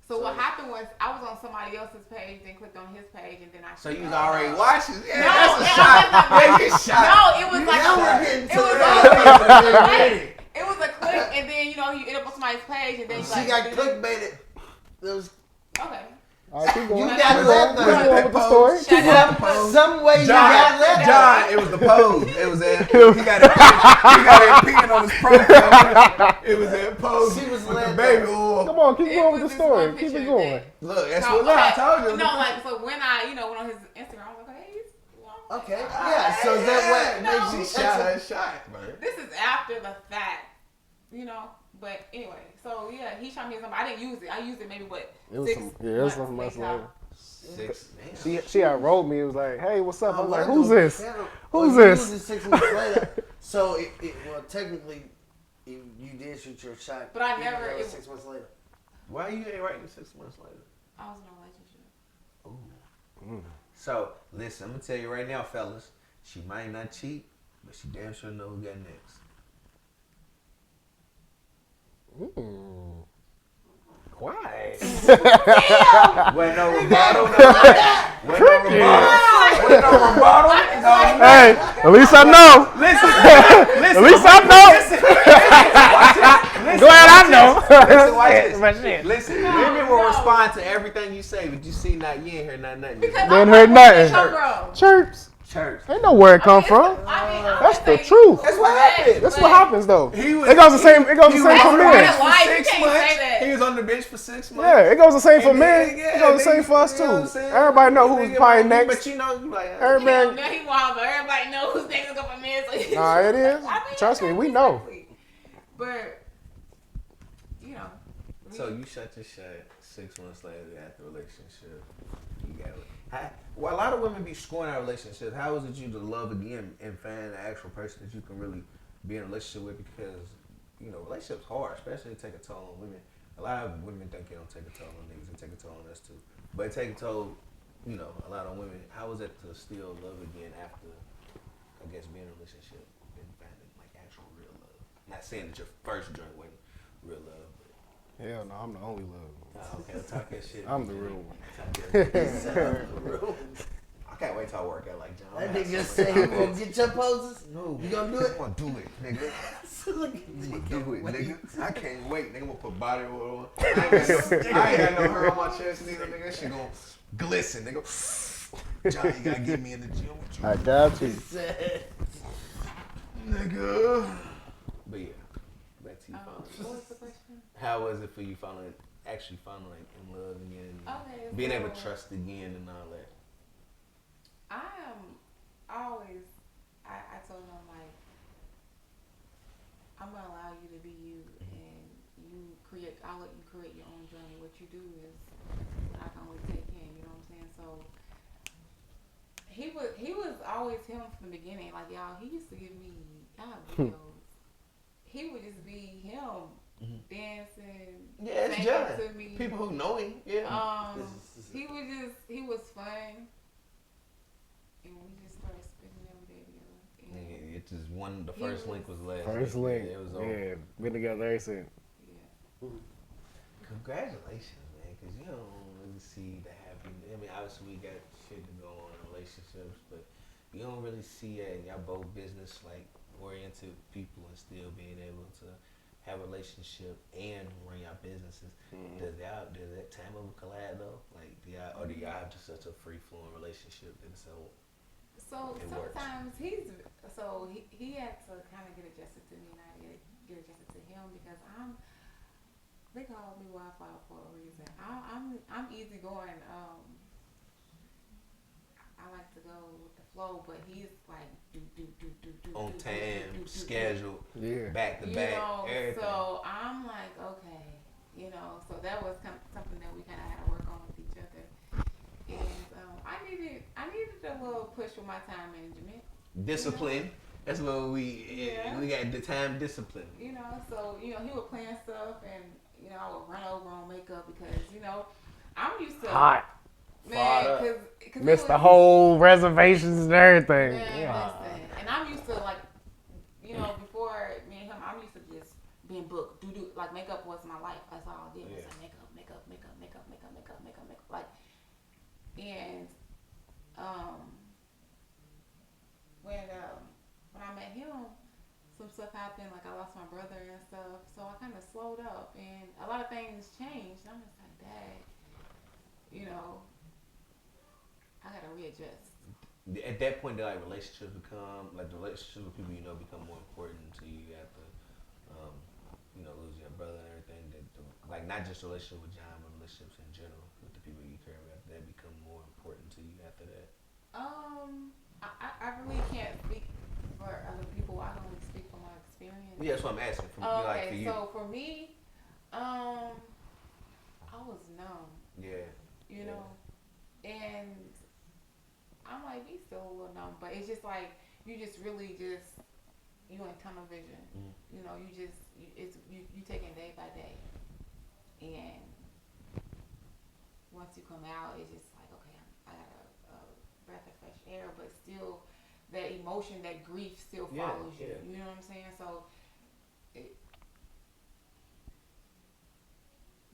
So what happened was I was on somebody else's page, then clicked on his page, and then I. So you was already watching? Yeah, No, that's a yeah, shot. I was Yeah, you shot. No, it was like Now a, we're getting it to was the it was a click, and then you end up on somebody's page, and then you She like, got clickbaited. There was Okay. All right, keep going. You Keep got going. left Keep though. going with the story. Shut up. some way you got left. John, it was the pose. It was he got it pinned on his profile. It was that pose. She was with the led baby up. oil. Come on, keep It going was with the this story. one Keep picture it going. that- Look, that's No, what I told you. No, like so when I went on his Instagram, I was like, hey, Okay, yeah. So is that what No. made you She shot her shot, man. this is after the fact, But anyway, so yeah, he shot me his number. I didn't use it. I used it maybe It was 6 some, it was some months later. later. 6. Damn. She had wrote me. It was like, hey, what's up? I was like, well, who's this? yeah, Who's well, you this? used it 6 months later. So well, technically, you did shoot your shot. But I even never- though it was it- 6 months later. Why you ain't writing 6 months later? I was in a relationship. So, listen, I'm going to tell you right now, fellas. She might not cheat, but she damn sure know who got next. Quiet. Wait, no rebuttal. Wait, no rebuttal. Wait, no rebuttal. No, Hey, at least I know. listen. At least I know. Glad I know. Listen, watch this. My shit. Listen, women will respond to everything you say, but you see, not you ain't heard nothing. Because Didn't I'm hear from nothing. Metro, bro. Chirps. Church. Ain't know where it come from. I'm That's the saying- truth. That's what happened. That's what happens though. He was- It goes the same. It goes the He same was for on the men. bench That's why for you 6 can't months. say that. He was on the bench for 6 months. Yeah, it goes the same for And men. then, It goes the same for us you know what I'm too. saying? Everybody know who's Nigga, probably but next. you know, you like, Everybody. Now he wild, but everybody knows who's niggas go for men. So Nah, it is. I mean, Trust me, we exactly. know. But So you shut your shot 6 months later after the relationship. You got it. Well, a lot of women be scoring out relationships. How is it you to love again and find an actual person that you can really be in a relationship with? Because, relationships hard, especially to take a toll on women A lot of women think it don't take a toll on niggas. It take a toll on us too. But it take a toll, you know, a lot on women. How is it to still love again after, I guess, being in a relationship and finding like actual real love? Not saying that your first joint wasn't real love, but Hell no, I'm the only love. okay, talk that shit. I'm the real one. Talk that shit. I can't wait till I work out like John. That nigga said you gonna get your poses? No. You gonna do it? I'm gonna do it, nigga. I'm gonna do it, nigga. I can't wait, nigga. I'm gonna put body oil on. I ain't got no hair on my chest neither, nigga. That shit gonna glisten, nigga. John, you gotta get me in the gym with you. I got you. Nigga. But yeah, back to you finally. What was the question? How was it for you actually finally like in love again? Okay, Being so able to trust again and all that. I always, I told him, like, I'm going to allow you to be you, and I'll let you create your own journey. What you do is what I can only take in, you know what I'm saying? So, he was always him from the beginning. Like, y'all, he used to give me, videos. He would just be him, dancing, Yeah, it's singing John. to me. People who know him, yeah. He was fun. And we just started spending every day together. Yeah, it just the first link was last. First link. Yeah, it was over. Yeah, been together ever since. Yeah. Congratulations, man, because you don't really see the happy. I mean, obviously we got shit to go on in relationships, but you don't really see that. Y'all both business like oriented people and still being able to have a relationship and run your businesses. Does that time ever collide though? Like, do y'all have just such a free flowing relationship that it's So It works. sometimes he had to kind of get adjusted to me, and I get adjusted to him because they call me Wi-Fi for a reason. I'm easygoing. I like to go with the flow, but he's like do on time, schedule, Yeah. back to you back, know. everything. So I'm like, okay, you know. So that was something that we kind of had to work on with each other. And I needed a little push with my time management. Discipline. That's what we got the time discipline. You know, so he would plan stuff, and I would run over on makeup because I'm used to Hot. man, because Missed the whole reservations and everything. Man, Yeah. listen, and I'm used to like before me and him, I'm used to just being booked. Do like makeup was my life. That's all I did was like makeup, like. And when I met him, some stuff happened. Like I lost my brother and stuff, so I kind of slowed up, and a lot of things changed. And I'm just like, Dad, I gotta readjust. At that point, did relationships become the relationships with people you know become more important to you after losing your brother and everything? Like not just a relationship with John, but relationships in general with the people you care about. Did that become more important to you after that? I really can't speak for other people. I can only speak from my experience. Yeah, that's what I'm asking. For you. So for me, I was numb. Yeah. And I might be still a little numb, but it's just like you just really you in tunnel vision. You taking day by day, and once you come out, it's just like okay, I got a breath of fresh air, but still that emotion, that grief still follows you. Yeah. You know what I'm saying? So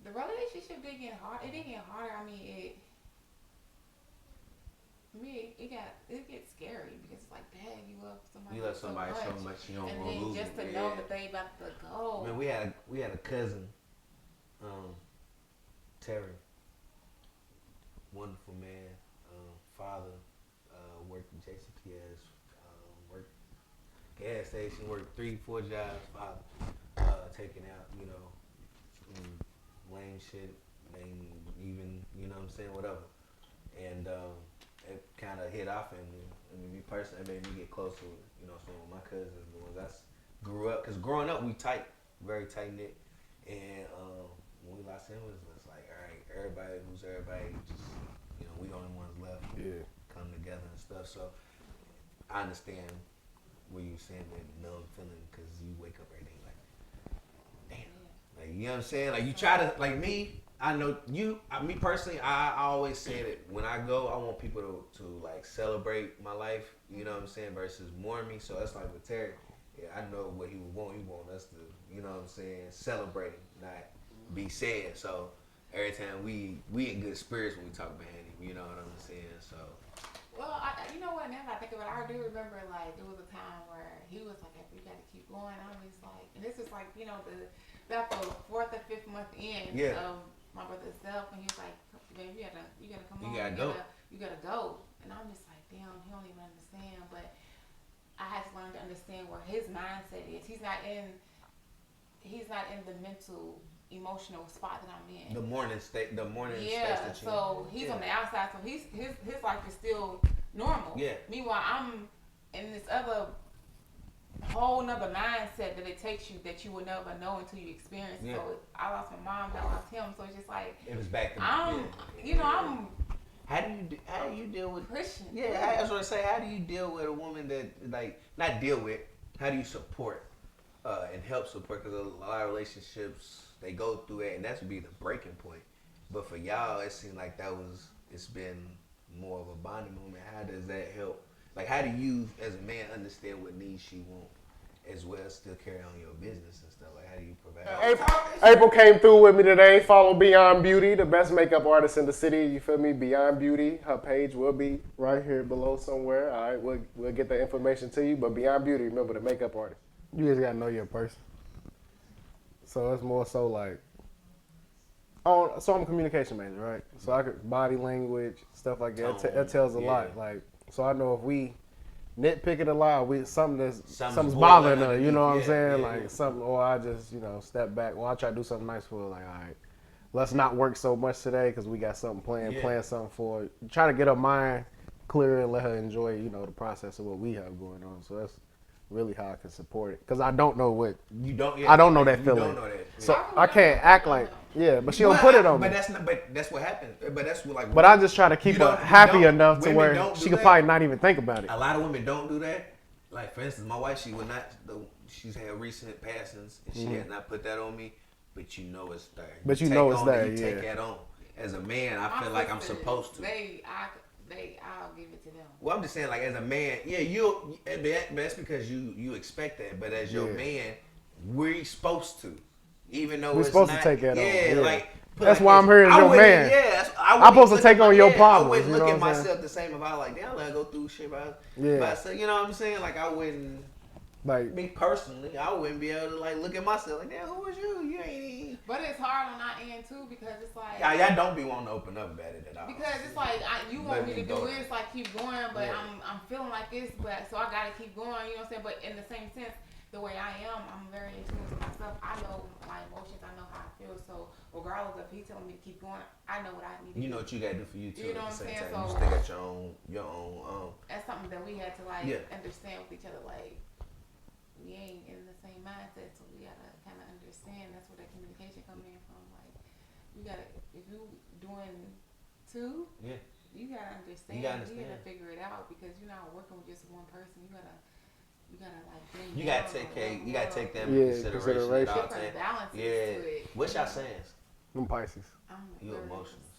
the relationship did get hard. It didn't get harder. I mean, it gets scary because it's like, dang, you love somebody. You love somebody so much you don't want to lose them. And then just to know that they about to go. Man, we had a cousin, Terry. Wonderful man, father, worked at JCPS, worked gas station, worked 3-4 jobs, father, taking out, lame shit, lame even, what I'm saying, whatever. And it kind of hit off in me. I mean, me personally, it made me get closer with, with my cousins, the ones I grew up. Because growing up, we tight, very tight-knit. And when we lost him, it was just like, all right, everybody, just, we the only ones left. Yeah. Come together and stuff. So I understand what you're saying, that numb feeling, because you wake up every day like, damn. Like, You know what I'm saying? Like you try to, like me. I know me personally. I always say that when I go, I want people to like celebrate my life. You know what I'm saying? Versus mourn me. So that's like with Terry. Yeah, I know what he would want. He want us to, you know what I'm saying, celebrate, not be sad. So every time we in good spirits when we talk about him. You know what I'm saying? So. Well, you know what? Now that I think about it, I do remember like there was a time where he was like, "You got to keep going." I was like, and this is like about the 4th or 5th month in of my brother's death, and he was like, "Babe, you gotta come on, you gotta go." And I'm just like, damn, he don't even understand. But I had to learn to understand where his mindset is. He's not in the mental, emotional spot that I'm in. The morning state that so he's on the outside, so his life is still normal. Yeah. Meanwhile, I'm in this other whole nother mindset that it takes you that you will never know until you experience. Yeah. So I lost my mom, I lost him, so it's just like it was back to I'm. How do you deal with Christian? Yeah, I was gonna say, how do you deal with a woman that like not deal with? How do you support and help support? Because a lot of relationships they go through it, and that's be the breaking point. But for y'all, it seemed like it's been more of a bonding moment. How does that help? Like, how do you, as a man, understand what needs she want, as well as still carry on your business and stuff? Like, how do you provide? April came through with me today. Follow Beyond Beauty, the best makeup artist in the city. You feel me? Beyond Beauty. Her page will be right here below somewhere. All right, we'll get the information to you. But Beyond Beauty, remember the makeup artist. You just gotta know your person. So it's more so like, so I'm a communication major, right? So I could body language, stuff like that. It tells a lot. Like, so I know if we nitpick it a lot, something's bothering her. You know what I'm saying? Like something, or I just step back. Or I try to do something nice for her. Like, all right, let's not work so much today because we got something planned. Plan something for her. Try to get her mind clear and let her enjoy the process of what we have going on. So that's really how I can support it, because I don't know what you don't. I don't know that feeling. Don't know that. So I can't act like but she don't put it on me. But that's what happens. But that's what like. But I just try to keep her happy enough to where she could probably not even think about it. A lot of women don't do that. Like for instance, my wife, she would not. She's had recent passings, and she has not put that on me. But it's there. But you know it's there. You take that on. As a man, I feel like I'm supposed to. I'll give it to them. Well, I'm just saying, like as a man, but that's because you expect that. But as your man, we're supposed to, even though we're supposed to take that on. Yeah, like that's why I'm here as your man. Yeah, I'm supposed to take on your problems. I wouldn't look at myself the same if I like, damn, I go through shit by myself. You know what I'm saying? Like I wouldn't. Like me personally, I wouldn't be able to like look at myself like, damn, who was you? You ain't even. But it's hard on our end too, because it's like y'all don't be wanting to open up about it at all. Because it's like you want me to do this, like keep going, but I'm feeling like this, but so I gotta keep going. You know what I'm saying? But in the same sense, the way I am, I'm very in tune with myself. I know my emotions. I know how I feel. So regardless of he telling me to keep going, I know what I need to do. You know what you gotta do for you too. You know what I'm saying? So you still got your own. That's something that we had to understand with each other. Like we ain't in the same mindset, so we gotta kind of understand. That's where that communication come in from. Like you gotta, if you doing two, you gotta understand. You gotta figure it out, because you're not working with just one person. You gotta like bring. You gotta take them into consideration. Balance. What's y'all saying? I'm Pisces. You emotions.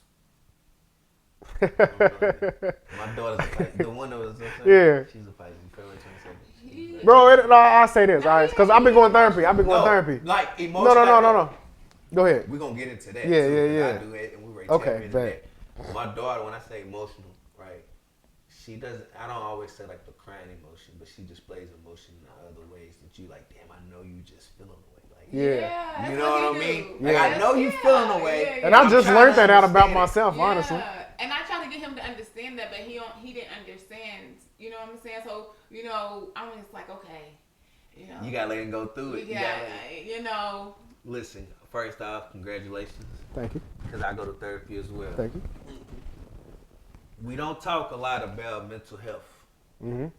My daughter's a Pisces. The one that was she's a Pisces. February 22nd. Bro, I say this, all right, because I've been going therapy. Therapy. Like emotions. No. Go ahead. We're gonna get into that. Yeah. I do it, and we're ready to tap into that. My daughter, when I say emotional, right, she doesn't. I don't always say like the crying emotion, but she displays emotion in other ways that you like. Damn, I know you just feeling the way. Like, you know what I mean? Like, I know you feeling the way. And I just learned that out about myself, honestly. And I tried to get him to understand that, but he didn't understand. You know what I'm saying? So I'm just like, okay. You gotta let him go through it. Listen, first off, congratulations. Thank you. Because I go to therapy as well. Thank you. We don't talk a lot about mental health in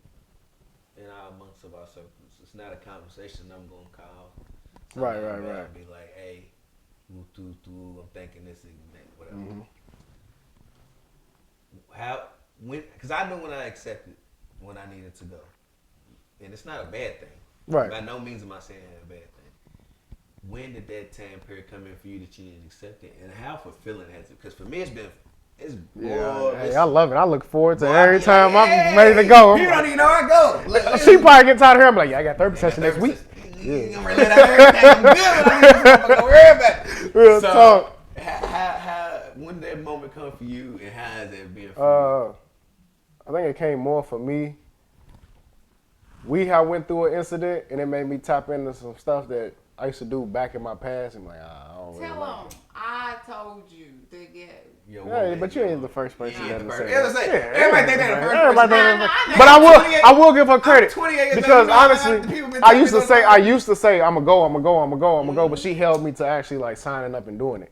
amongst of our circles. It's not a conversation I'm gonna call. Right. Be like, hey, I'm thinking this and that, whatever. Because I knew when I accepted when I needed to go, and it's not a bad thing. Right. By no means am I saying it's a bad thing. when did that time period come in for you that you didn't accept it, and how fulfilling has it? Because for me, it's Hey, I love it. I look forward to Boy, every time hey, I'm ready to go. You don't even know I go. She probably get tired of her. I'm like, yeah, I got therapy session next week. Yeah. I'm ready to let out everything. I'm good. I'm gonna worry about it. Real So, talk. how when did that moment come for you, and how has it been for I think it came more for me. I went through an incident, and it made me tap into some stuff that I used to do back in my past. I'm like, I don't really Tell like them it. I told you to get. you? Hey, but you ain't the first person Yeah, that the say first. that. As I say, everybody think they're the first Everybody person. think I know. But I'm I will give her credit 28 years because old, you know, honestly, people been I telling used me to say those I'm gonna go, but she held me to actually like signing up and doing it.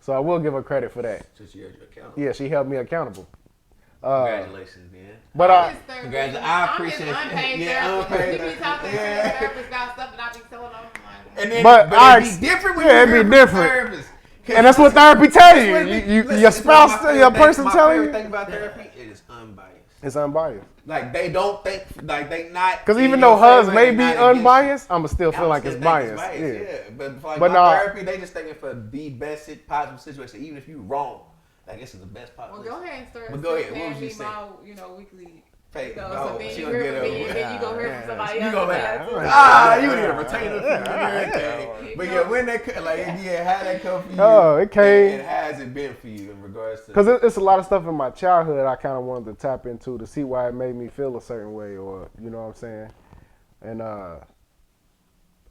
So I will give her credit for that. So she held you accountable. Yeah, she held me accountable. Congratulations, man. But Congratulations. I appreciate it. Unpaid Yeah, therapist. unpaid She be talking to Yeah. the therapist about stuff and I be telling them like. And then, But it'd be different when yeah, you it'd hear be from the different. therapist. And that's what therapy tell you. Listen, Your it's one spouse, of my your favorite person things- telling My you. favorite thing about therapy, it is unbiased. It's unbiased. Like they don't think, like they not. Because in even your though hers favor, may they be not against you. unbiased, I'ma still feel I'ma like still it's think biased. Yeah, but like But my nah. therapy, they just thinking for the best positive situation. Even if you wrong, like this is the best Well, possible. go ahead and start. But go ahead. What paying was you me saying? my, weekly. Hey, So no, then she you gonna hear get from me, over. and then you go hear from somebody You else. gonna and let that's- you need a retainer fee and everything. But yeah, when that how that come for you? Oh, it came. And how has it been for you in regards to? Because it's a lot of stuff in my childhood I kind of wanted to tap into to see why it made me feel a certain way, or you know what I'm saying. And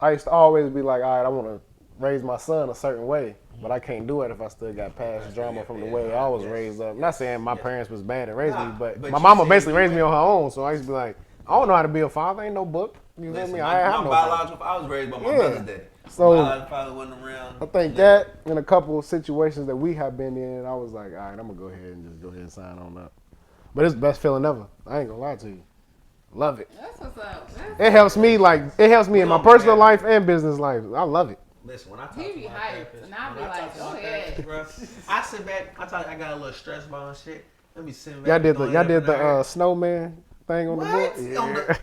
I used to always be like, all right, I want to raise my son a certain way, but I can't do it if I still got past drama from the way I was raised up. Not saying my parents was bad at raising me, but my you mama said basically you raised me on her own. So I used to be like, I don't know how to be a father. Ain't no book. You feel me? I ain't have my no father. biological. I was raised by my Yeah. brother's daddy. So, my biological father wasn't around. I think that in a couple of situations that we have been in, I was like, all right, I'm gonna go ahead and sign on up. But it's the best feeling ever. I ain't gonna lie to you. Love it. That's what's up. It helps me in my personal life and business life. I love it. Listen, when I talk He to be my hyped, therapist, and I be when like, talk to go my ahead. therapist, bro, I sit back. I got a little stress ball and shit. Let me sit back. Y'all did throwing the snowman thing on the What? book. On the-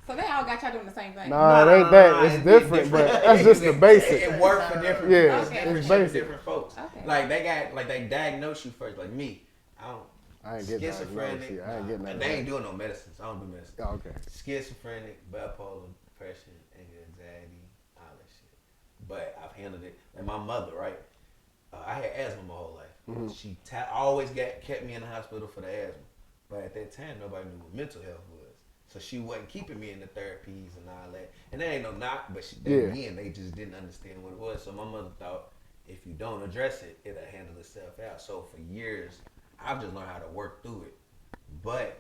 So they all got y'all doing the same thing. Nah, it ain't that. It's different, but that's just the basic. It worked for different. Yeah, Okay. it's It's basic. different folks. Okay. Like they diagnose you first. Like me, I ain't getting schizophrenic. diagnosed yet. I ain't getting that. They ain't doing no medicines. I don't do medicine. Oh, okay. Schizophrenic, bipolar, depression, anxiety, all that shit. But I've handled it. And my mother, right? I had asthma my whole life. Mm-hmm. She always kept me in the hospital for the asthma. But at that time, nobody knew what mental health was. So she wasn't keeping me in the therapies and all that. And that ain't no knock, but again, they just didn't understand what it was. So my mother thought if you don't address it, it'll handle itself out. So for years, I've just learned how to work through it. But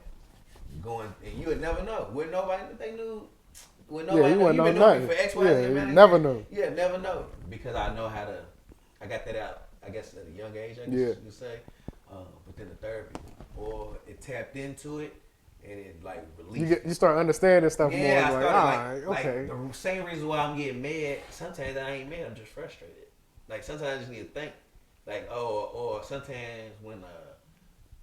and you would never know. With nobody that they knew. With nobody you wouldn't been know knowing me nothing. for X, Y, Yeah, Z you amount of never years. know. Yeah, never know. Because I know how to, I got that out, I guess at a young age, I guess Yeah. you could say. Within the therapy. Or it tapped into it and it like released. You start understanding stuff more. Yeah, I Like, started all like, right, okay. like the same reason why I'm getting mad. Sometimes I ain't mad. I'm just frustrated. Like sometimes I just need to think. Like or sometimes when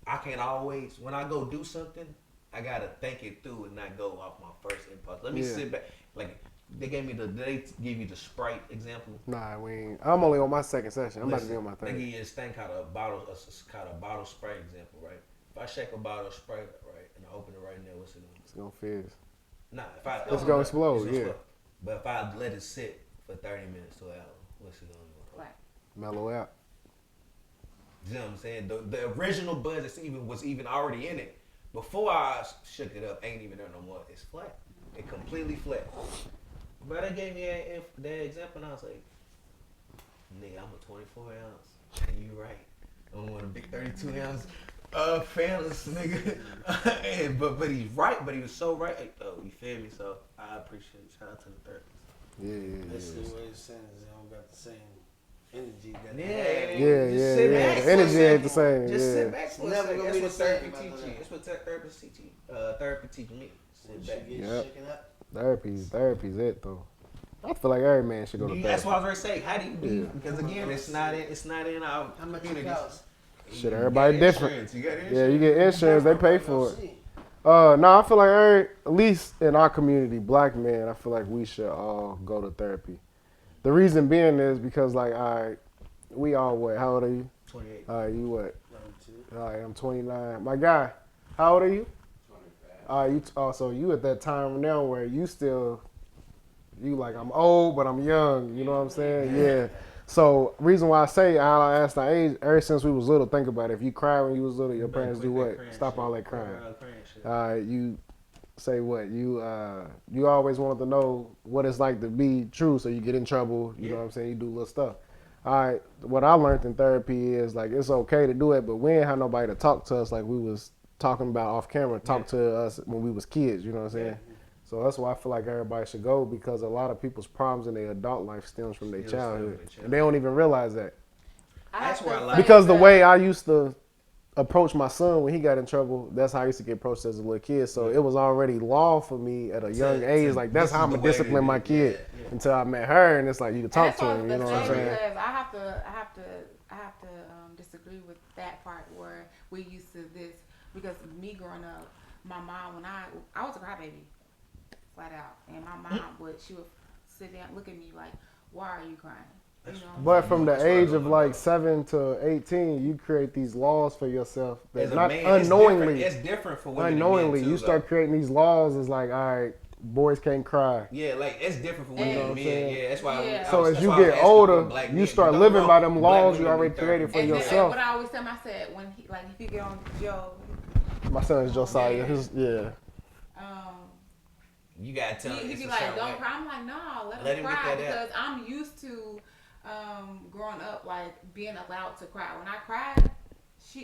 I can't always when I go do something, I gotta think it through and not go off my first impulse. Let me sit back. Like they gave me did they give you the Sprite example? Nah, we ain't. I'm only on my second session. I'm about to be on my They third. give you this thing called a bottle Sprite example, right? If I shake a bottle of Sprite, right, and I open it right now, what's it gonna do? It's gonna fizz. Nah, if I It's gonna explode, yeah. But if I let it sit for 30 minutes to an hour, what's it gonna do? Right. Mellow out. You know what I'm saying? The original buzz was even already in it. Before I shook it up, ain't even there no more. It's flat. It completely flat. But they gave me that example, and I was like, nigga, I'm a 24 ounce, and you right. I want a big 32 ounce fellas, nigga. but he's right, but he was so right. Like, oh, you feel me? So I appreciate it. Shout out to the therapist. Yeah. Basically, what you're saying is they don't got the same energy that Yeah. Sit back The for a energy second. ain't the same. Just yeah. sit back for a Never second. gonna That's be what the same therapy after teach you. that. That's what therapists teach you. Therapy teach me. Sit Once back. you get Yep. shaken up, Therapy's it though. I feel like every man should go to therapy. That's what I was going to say. How do you do? Yeah. Because again, it's not in our how much it communities. costs? Shit, everybody different. Insurance. You got insurance. Yeah, you get insurance, they pay for it. See. No, I feel like at least in our community, black men, I feel like we should all go to therapy. The reason being is because like we all what? How old are you? 28. You what? 92. All right, I'm 29. My guy, how old are you? 25. So you at that time now where you like I'm old but I'm young. You know what I'm saying? Yeah. So reason why I say I asked our age ever since we was little. Think about it. If you cry when you was little, your parents do what? Stop all that crying. You say what? You always wanted to know what it's like to be true, so you get in trouble. You know what I'm saying? You do little stuff. All right. What I learned in therapy is like it's okay to do it, but we ain't have nobody to talk to us like we was talking about off camera. Talk to us when we was kids. You know what I'm saying? So that's why I feel like everybody should go, because a lot of people's problems in their adult life stems from their childhood, and they don't even realize that. That's why I like Because the way I used to approach my son when he got in trouble, that's how I used to get approached as a little kid. So it was already law for me at a young age. Like that's how I'm gonna discipline my kid until I met her, and it's like you can talk to him. You know what I'm saying? Because I have to disagree with that part where we used to this, because me growing up, my mom, when I was a crybaby, flat out, and my mom would sit down, look at me like, why are you crying? You know But from the age of like 7 to 18, you create these laws for yourself that not unknowingly. It's different for women. Unknowingly, and men too, you start creating these laws. It's like, all right, boys can't cry. Yeah, like it's different for women and men. Yeah, that's why. So as you get older, you start living by them laws you already created for and yourself. What I always tell him, I said, when he, like, if you get on Joe. My son is Josiah. You gotta tell him. He be like, don't cry. I'm like, no, let him cry, because I'm used to growing up like being allowed to cry. When I cried,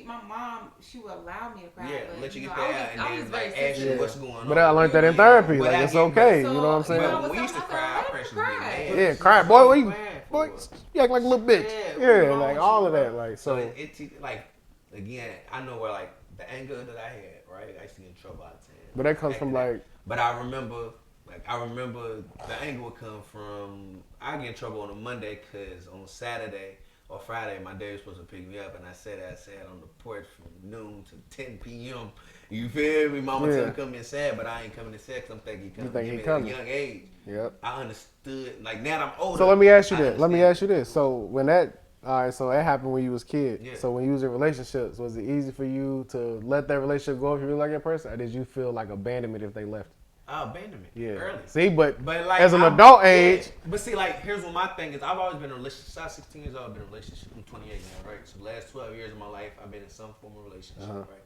my mom would allow me to cry. Yeah, but, let you get know, that out, and then like ask you what's going on. But I learned that in therapy. Like it's okay. So, you know what I'm saying? But when we used to cry, our parents would get mad. Yeah, cry, boy. You act like a little bitch. Yeah, like all of that. Like so it like again, I know where like the anger that I had, right? I used to get in trouble all the time. But that comes from like. But I remember the anger would come from I get in trouble on a Monday because on Saturday or Friday my dad was supposed to pick me up, and I sat on the porch from noon to 10 p.m. You feel me? Mama told me to come inside, but I ain't coming inside because I'm thinking he coming at a young age. Yep. I understood. Like now that I'm older. So let me ask you this. So when that. All right, so that happened when you was a kid. Yeah. So when you was in relationships, was it easy for you to let that relationship go if you really like that person, or did you feel like abandonment if they left? Abandonment. Yeah. Early. See, but like, as an adult age. But see, like, here's what my thing is. I've always been in a relationship. Since I was 16 years old, I've been in a relationship. I'm 28 now, right? So the last 12 years of my life, I've been in some form of relationship, right?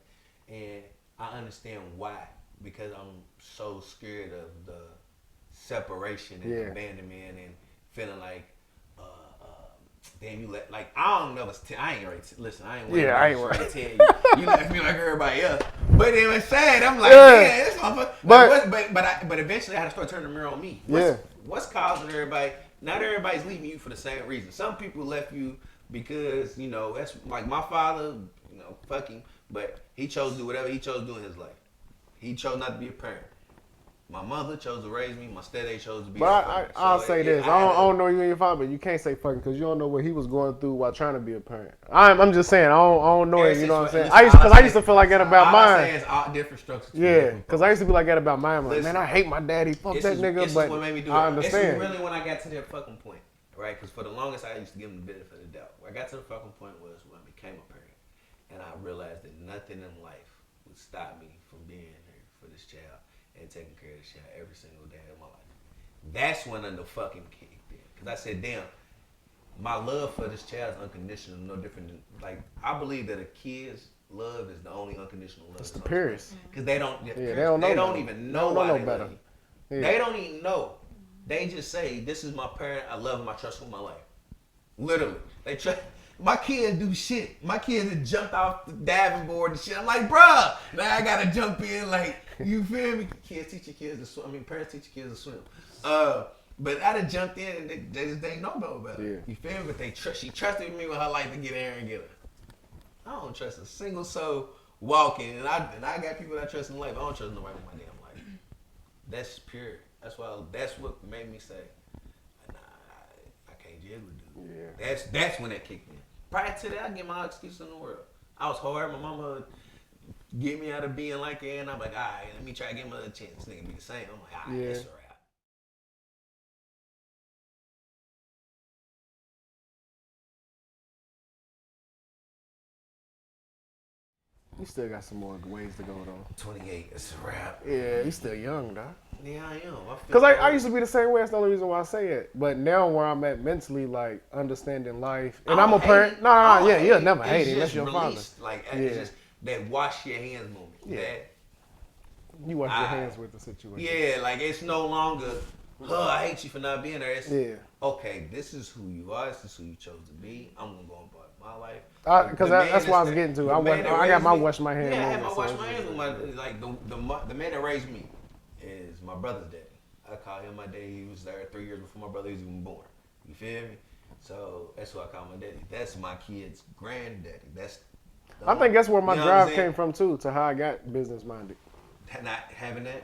And I understand why. Because I'm so scared of the separation and abandonment and feeling like, damn, you let, like, I don't know, I ain't ready to, listen, I ain't ready to tell you. You left me like everybody else. But it was sad. I'm like, man, this motherfucker. But eventually I had to start turning the mirror on me. What's causing everybody? Not everybody's leaving you for the same reason. Some people left you because, you know, that's like my father, you know, fuck him, but he chose to do whatever he chose to do in his life. He chose not to be a parent. My mother chose to raise me. My stepdad chose to be. But I'll say this: I don't know you and your father, but you can't say fucking because you don't know what he was going through while trying to be a parent. I'm just saying I don't know it. You know what I'm saying? I used to feel like that about mine. It's all different structures. Yeah, because I used to be like that about mine. I'm like, man, I hate my daddy. Fuck that nigga. But I understand. This is really when I got to that fucking point, right? Because for the longest I used to give him the benefit of the doubt. Where I got to the fucking point was when I became a parent, and I realized that nothing in life would stop me from being here for this child and taking care of the child every single day of my life. That's when the fucking kicked in. Because I said, damn, my love for this child is unconditional, no different than, like, I believe that a kid's love is the only unconditional love. It's the parents. Because they don't even know why they love you. They don't even know. They just say, this is my parent, I love him, I trust him with my life. Literally. They trust. My kids do shit. My kids have jumped off the diving board and shit. I'm like, bruh, now I gotta jump in. Like, you feel me? Kids teach your kids to swim. I mean, parents teach your kids to swim. But I done jumped in and they just didn't know about it. Yeah. You feel me? But she trusted me with her life to get in and get her. I don't trust a single soul walking, and I got people that I trust in life. I don't trust nobody in my damn life. That's pure. That's what made me say, nah, I can't jiggle with dude. Yeah. That's when that kicked in. Prior to that, I get my excuses in the world. I was hard. My mama would get me out of being like that, and I'm like, all right, let me try to give him another chance. Nigga be the same. I'm like, all right, that's all right. You still got some more ways to go though. 28, it's a wrap. Yeah, you still young, though. Yeah, I am. Because I used to be the same way. That's the only reason why I say it. But now where I'm at mentally, like understanding life, and I'm a parent. No, yeah, you'll never hate it unless you're a father. Like it's just that wash your hands moment. Yeah. That, You wash your hands with the situation. yeah, like it's no longer, I hate you for not being there. It's, Yeah. okay, this is who you are. This is who you chose to be. I'm gonna go about my life. Because that's what I was getting to. I got my wash my hands. Yeah, I had my wash my hands with my, like the man that raised me is my brother's daddy. I call him my daddy. He was there 3 years before my brother was even born. You feel me? So that's who I call my daddy. That's my kid's granddaddy. I think that's where my drive came from too, to how I got business minded. Not having that.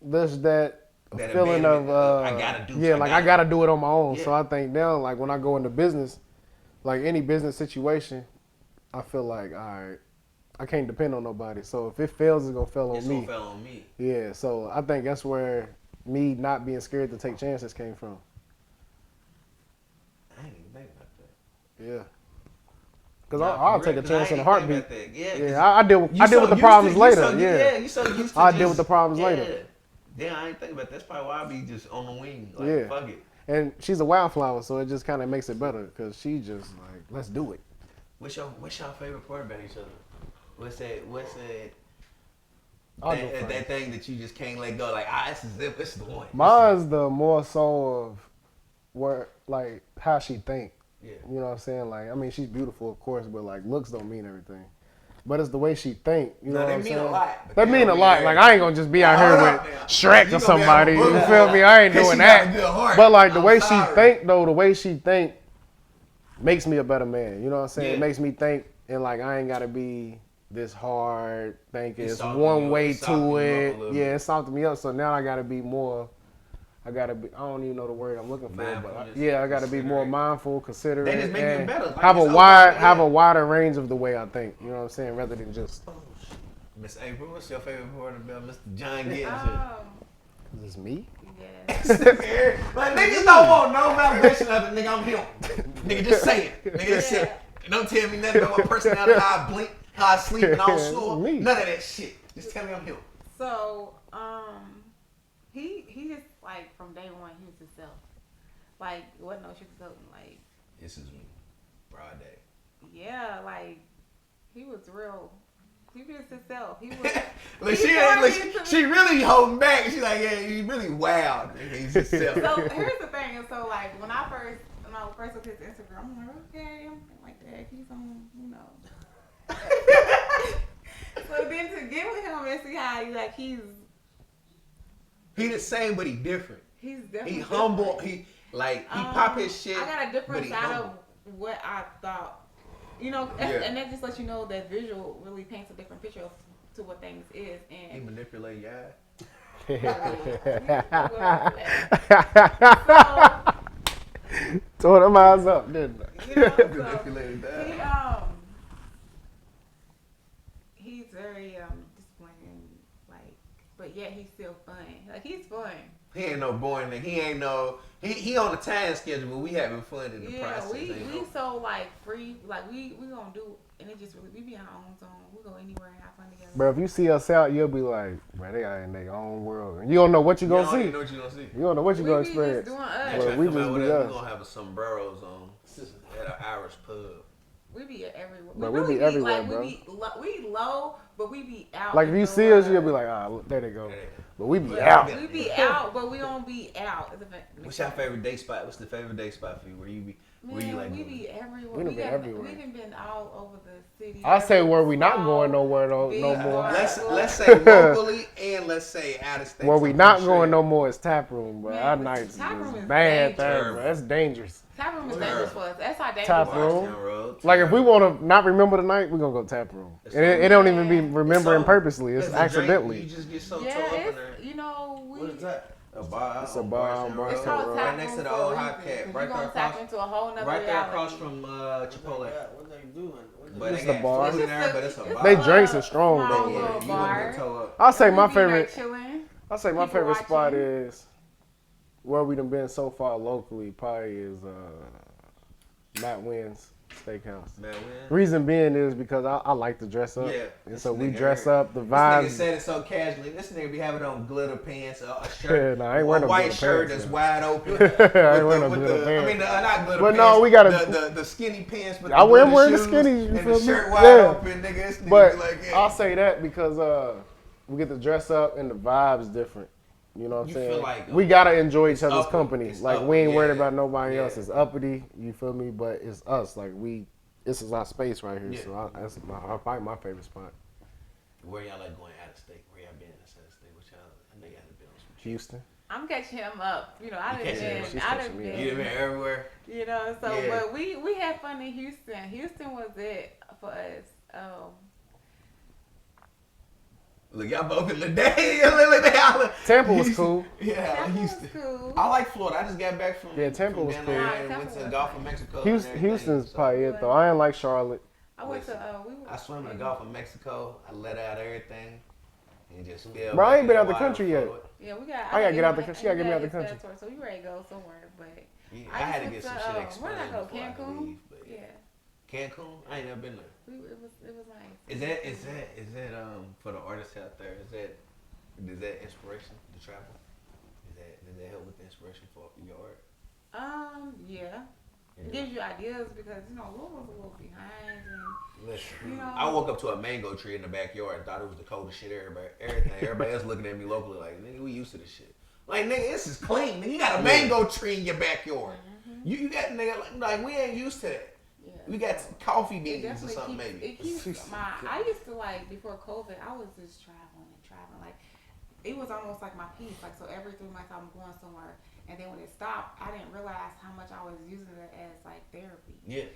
There's that feeling of I gotta do. I gotta do it on my own. Yeah. So I think now, like when I go into business, like any business situation, I feel like, all right, I can't depend on nobody. So if it fails, it's gonna fail on me. It's gonna fail on me. Yeah. So I think that's where me not being scared to take chances came from. I ain't even think about that. Yeah. Because I'll take a chance in a heartbeat. Yeah, I deal with the problems later. You so used to I'll deal with the problems later. Yeah, I ain't think about that. That's probably why I be just on the wing. Like, yeah. Fuck it. And she's a wildflower, so it just kind of makes it better because she just like, let's do it. What's your favorite part about each other? What's that thing that you just can't let go? Like, this is it. This is the one. Mine's the more so of where, like, how she think. Yeah. You know what I'm saying? Like, I mean, she's beautiful, of course, but like, looks don't mean everything. But it's the way she think. You know what I'm saying? That mean a lot. That mean a lot. Like, I ain't gonna just be out here with Shrek or somebody. You feel me? I ain't doing that. But like the way she think, though, the way she think makes me a better man. You know what I'm saying? Yeah. It makes me think, and like I ain't gotta be this hard thinking. It's one way to it. Yeah, it softened me up. So now I gotta be more. I don't even know the word I'm looking for, but I gotta be more mindful, considerate, they just make and me better. Like, have a wider range of the way I think. You know what I'm saying? Rather than just. Miss April, what's your favorite part about Mr. John Giddens? Is this me? Yes. Like niggas don't want no validation of it, nigga. I'm him. Nigga, just say it. Nigga, just say it. And don't tell me nothing about my personality, how I blink, how I sleep, and I don't snore. None of that shit. Just tell me I'm him. So, he just like from day one, he was himself. Like, wasn't no sugarcoating. Like, this is me, broad day. Yeah, like he was real. He was himself. He was. She really holding back. She's like, yeah, he's really wild. He's himself. So here's the thing. And so like when I first looked at his Instagram, I'm like, okay, I'm like that. He's on, you know. So then to get with him and see how he the same, but he different. He's definitely he humble. He pop his shit. I got a different side of what I thought. You know, and that just lets you know that visual really paints a different picture to what things is. And he manipulate y'all. Tore them eyes up, didn't I? You know, manipulated that. He's very disappointing, like, but yet he's still fun. Like he's fun. He ain't no boring nigga. He ain't no. He on a time schedule, but we having fun in the process. Yeah, we so like free. Like we gonna do, and it just really we be in our own zone. We go anywhere and have fun together. Bro, if you see us out, you'll be like, bro, they are in their own world. You don't know what you gonna see. You know what you gonna see. You don't know what you gonna experience. Just doing us. But we just be us. We gonna have a sombreros on at an Irish pub. We be everywhere. But we be everywhere, like, bro. We low, but we be out. Like if you see us, you'll be like, there they go. But we be out. We be out, but we don't be out. What's your favorite day spot? What's the favorite day spot for you? Where you be? Man, where you like? We be everywhere. We done been everywhere. We done been all over the city. I say where we not going nowhere no more. Let's say locally and let's say out of state. Where we not going no more is Tap Room, bro. Man, our nights is bad there, bro. That's dangerous. Tap Room is dangerous for us. That's our dangerous. Tap Room. Like if we want to not remember the night, we gonna go Tap Room. And it don't even be remembering purposely. It's accidentally. You just get so yeah, tore up in there. You know, what is that? A bar. It's a bar, bro. It's called Tap right next to the old hot cat. Right there across. Into a whole nother right there reality. across from Chipotle. What they doing? But it's they the bar. Food in there, but it's a bar. They drinks are strong though. Yeah, you gonna get toe up. I'll say my favorite. I'll say my favorite spot is where we done been so far locally. Probably is Matt Wynn's Steakhouse. Man, man. Reason being is because I like to dress up. Yeah. And This so we nigga dress here. up, the This vibes. nigga said it so casually. This nigga be having on glitter pants, a shirt, Yeah, nah, I ain't wearing a no white glitter shirt pants, that's yeah. wide open. I ain't wearing no glitter pants. I mean, not glitter But pants. no, we gotta- the skinny pants, but I'm the wearing glitter the shoes skinnies, you and feel the me? shirt wide Yeah. open, nigga. This nigga But be like, yeah. I'll say that because we get to dress up and the vibe's different. You know what I'm You saying? feel like, we gotta enjoy each other's uppity. company. It's Like uppity, we ain't worried yeah. about nobody Yeah. else. It's uppity. You feel me? But it's us. Like this is our space right here. Yeah. So that's probably my favorite spot. Where y'all like going out of state? Where y'all been out of state? What y'all? I know y'all done been on some. Houston. I'm catching him up. You know, I You done catching him up. been, She's I catching done me up. You done been, been everywhere. you know. So, Yeah. but we had fun in Houston. Houston was it for us. Look, y'all both in the day. Look, Tampa was cool. Yeah, Tampa was Houston. cool. I like Florida. I just got back from Tampa from was down cool. there Nah, and Tampa went to the was Gulf nice. of Mexico. and everything, Houston's so- probably it though. I ain't like Charlotte. I went to I swam in the Gulf of Mexico. I let out everything and just fell. Bro, I back ain't in been the out the water country yet. for it. Yeah, we got. I gotta get out the and country. She gotta get me out the we country. got tour, so we ready to go somewhere, but Yeah, I had to get some shit Where explained did I go? before I could Cancun. leave. But Yeah, Cancun. I ain't never been there. it was nice. Is that for the artists out there? Is that inspiration to travel? Does that help with the inspiration for your art? Yeah. It gives you ideas because Louisville's a little behind and Listen, You know- I woke up to a mango tree in the backyard and thought it was the coldest shit everybody else looking at me locally like, nigga, we used to this shit. Like, nigga, this is clean. Nigga, you got a mango tree in your backyard. You got, nigga, like we ain't used to that. yeah. We got some coffee It beans or definitely something keeps, maybe. it keeps I used to before COVID, I was just traveling. Like it was almost like my piece. Like so every 3 months I'm going somewhere. And then when it stopped, I didn't realize how much I was using it as like therapy. Yeah.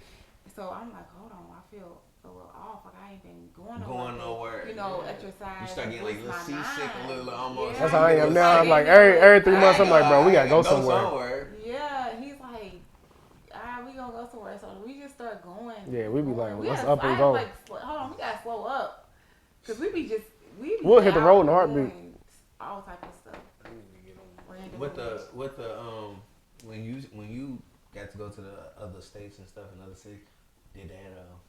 So I'm like, hold on, I feel a little off. Like I ain't been going nowhere. Exercise. You start getting like a little seasick, a little almost. That's how I am now. I'm like every 3 months. I'm like, bro, we gotta go I somewhere. Yeah, he's like, we gonna go somewhere. So we just start going. Yeah, we be like, We let's gotta- up and I go. Like, hold on, we gotta slow up. Cause we be We'll hit the road in a out heartbeat. doing all type of stuff. With the when you got to go to the other states and stuff in other cities, did that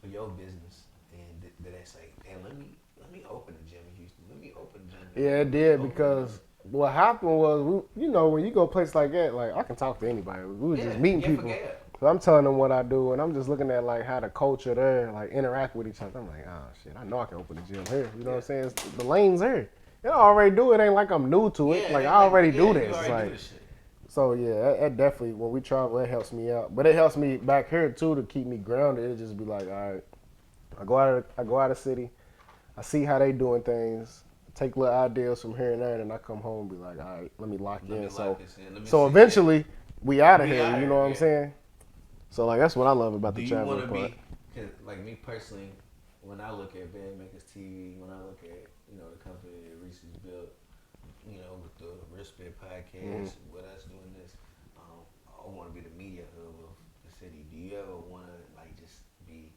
for your business and did that say, hey, let me open a gym in Houston. Let me open a gym. Yeah, it did because what happened was, when you go places like that, like I can talk to anybody. We was just meeting people. So I'm telling them what I do, and I'm just looking at like how the culture there like interact with each other. I'm like, oh shit, I know I can open a gym here. You know what I'm saying? The lane's here. I already do it. Ain't like I'm new to it. Like I already do this. Like, so yeah, that definitely when we travel, it helps me out. But it helps me back here too to keep me grounded. It just be like, all right, I go out of the city, I see how they doing things, take little ideas from here and there, and then I come home and be like, all right, let me lock in. So eventually we out of here. You know what I'm saying? So like that's what I love about the traveling part. Cause like me personally, when I look at Bad Makers TV, when I look at the company that Reese's built, with the Respect Podcast, with us doing this, I want to be the media hub of the city. Do you ever want to like just be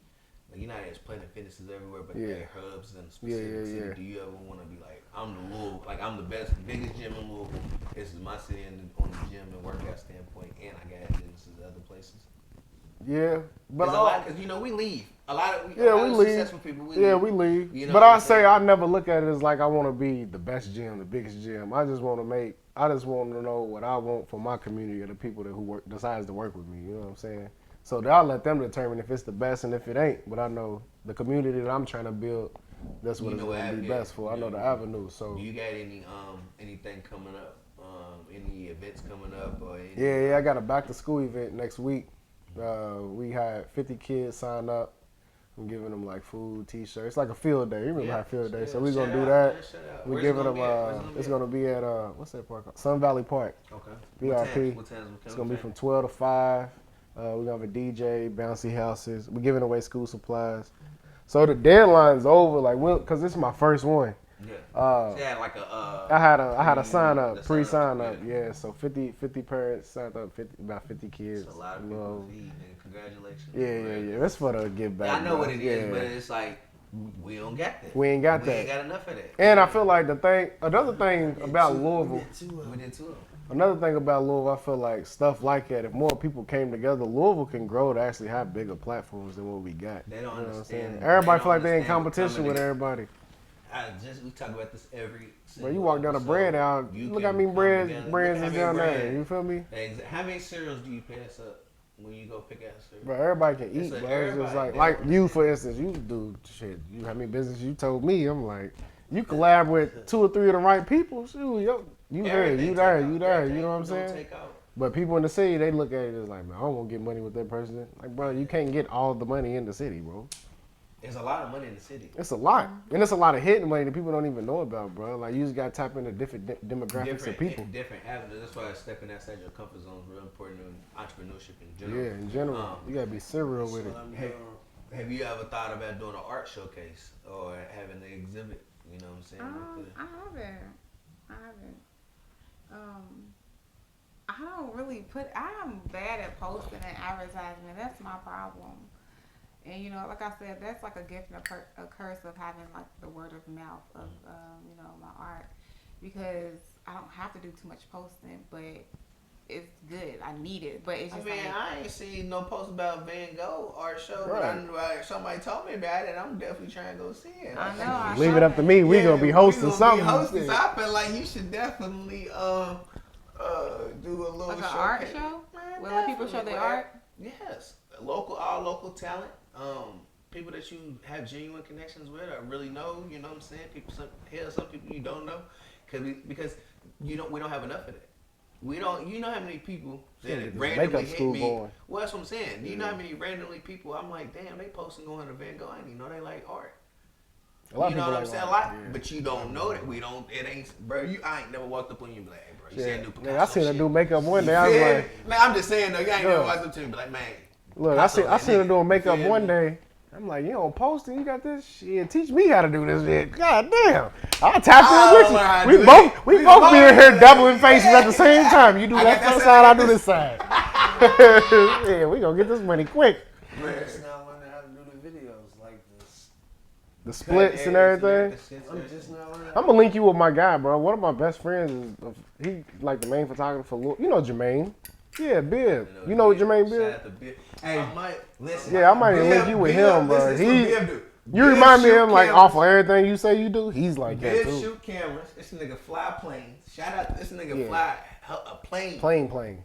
like there's Planet Fitnesses everywhere, but there are hubs in specific city. Do you ever want to be like I'm the Louisville, like I'm the biggest gym in Louisville. This is my city on the gym and workout standpoint, and I got businesses other places. Yeah, but because we leave a lot of we leave. Successful people. We leave. But I say I never look at it as like I want to be the best gym, the biggest gym. I just want to know what I want for my community or the people who decides to work with me. You know what I'm saying? So I'll let them determine if it's the best and if it ain't. But I know the community that I'm trying to build. That's what it's going to be best for. I know the avenue. So do you got anything coming up? Any events coming up? Or yeah, I got a back to school event next week. We had 50 kids sign up. I'm giving them like food, T-shirts. It's like a field day. You remember how field day? So we're gonna do that. We're giving them. It's gonna be at what's that park called? Sun Valley Park. Okay. BRP. What times? It's gonna be from 12 to 5. We're gonna have a DJ, bouncy houses. We're giving away school supplies. So the deadline's over. Like, cause this is my first one. Yeah. So you had like a. I had a sign up, pre-sign up. Yeah. So 50 parents signed up. About 50 kids. That's a lot of people to feed, nigga. Congratulations. Yeah. That's for the give back. I know what it is, but it's like we don't got that. We ain't got that. We ain't got enough of that. And I feel like another thing about Louisville. We did too. Another thing about Louisville, I feel like stuff like that, if more people came together, Louisville can grow to actually have bigger platforms than what we got. They don't You know what I'm understand. saying? They Everybody don't feel like they in understand competition coming with together. everybody. We talk about this every. But you walk down the bread aisle, look how many brands is down there. You feel me? How many cereals do you pass up when you go pick out cereal? But everybody can eat, It's bro. like It's just everybody. like you, for instance, you do shit. You how many business you told me? I'm like, you collab with 2 or 3 of the right people. Shoot, you here, you there, you there. You know what I'm saying? But people in the city, they look at it as like, man, I don't want to get money with that person. Like, bro, you can't get all the money in the city, bro. There's a lot of money in the city. It's a lot, and it's a lot of hidden money that people don't even know about, bro. Like, you just gotta tap into different demographics of people. Different avenues. That's why stepping outside your comfort zone is real important in entrepreneurship in general. Yeah, in general, you gotta be serial with it. Have you ever thought about doing an art showcase or having an exhibit? You know what I'm saying? I haven't. I don't really I'm bad at posting and advertisement. That's my problem. And you know, like I said, that's like a gift and a curse of having like the word of mouth of you know, my art, because I don't have to do too much posting, but it's good. I need it, but it's just. I ain't seen no post about Van Gogh art show, Right. but somebody told me about it. I'm definitely trying to go see it. I know. Leave it up to me. We gonna be hosting something. So I feel like you should definitely do a little Like an showcase. art show? Man, Where let people show their art? Yes, all local talent. People that you have genuine connections with or really know. You know what I'm saying? Some people you don't know, because we don't have enough of that. We don't. You know how many people that randomly makeup hit school me? going. Well, that's what I'm saying. You know how many randomly people? I'm like, damn, they posting going to Van Gogh. I didn't even know they like art. A lot You know of people what I'm like saying? A art, lot, yeah. but you don't know that. We don't. It ain't, bro. I ain't never walked up on you and be like, hey, bro, you see that new Picasso Yeah, I seen her shit? do makeup one You day. I was feel like, me? Man, I'm just saying though. You ain't Yeah. never walked up to me and be like, man. look, Picasso, I seen her nigga. doing makeup You feel one me? day. I'm like, you don't post it, you got this shit. Teach me how to do this shit. God damn. I'll tap in with learn how to you. do We both it. we We both both be in do here it. doubling faces at the same time. You do I that got that first side, side, I I got do this- this side. Yeah, we gonna get this money quick. I'm just now learning how to do the videos like this. The splits and everything. I'm just now learning. I'm gonna link you with my guy, bro. One of my best friends is he like the main photographer for you know Jermaine. Yeah, Bibb. You know Jermaine Shout Bibb? out to Bibb. Hey, I might. listen. Yeah, I might link you with him, bro. Listen, He- this is what Bibb do. You Bibb remind me of shoot him like cameras. off of everything you say you do. He's like that Bibb too. shoot cameras. This nigga fly planes. Shout out to this nigga Yeah. fly a plane. Plane. Plane.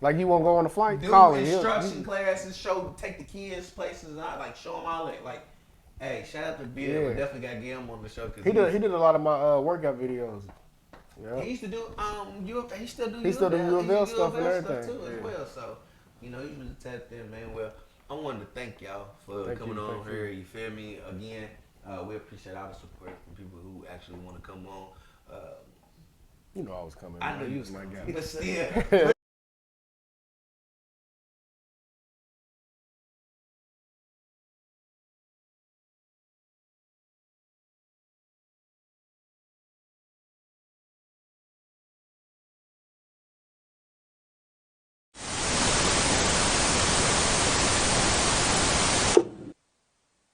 Like you want to go on a flight? Do Call him. instruction classes. Take the kids places. And I like show them all that. Like, hey, shout out to Bill. Yeah. We definitely got to get him on the show. Cause He did a lot of my workout videos. Yeah. He used to do he still do He still do UofL. UofL He stuff and UofL everything. too Yeah. as well. So, you know, he really tapped in, man. Well, I wanted to thank y'all for Thank coming you, on thank here. You feel me? Again, we appreciate all the support from people who actually want to come on. You know I was coming. I man. know you was my my guy. guy, but still.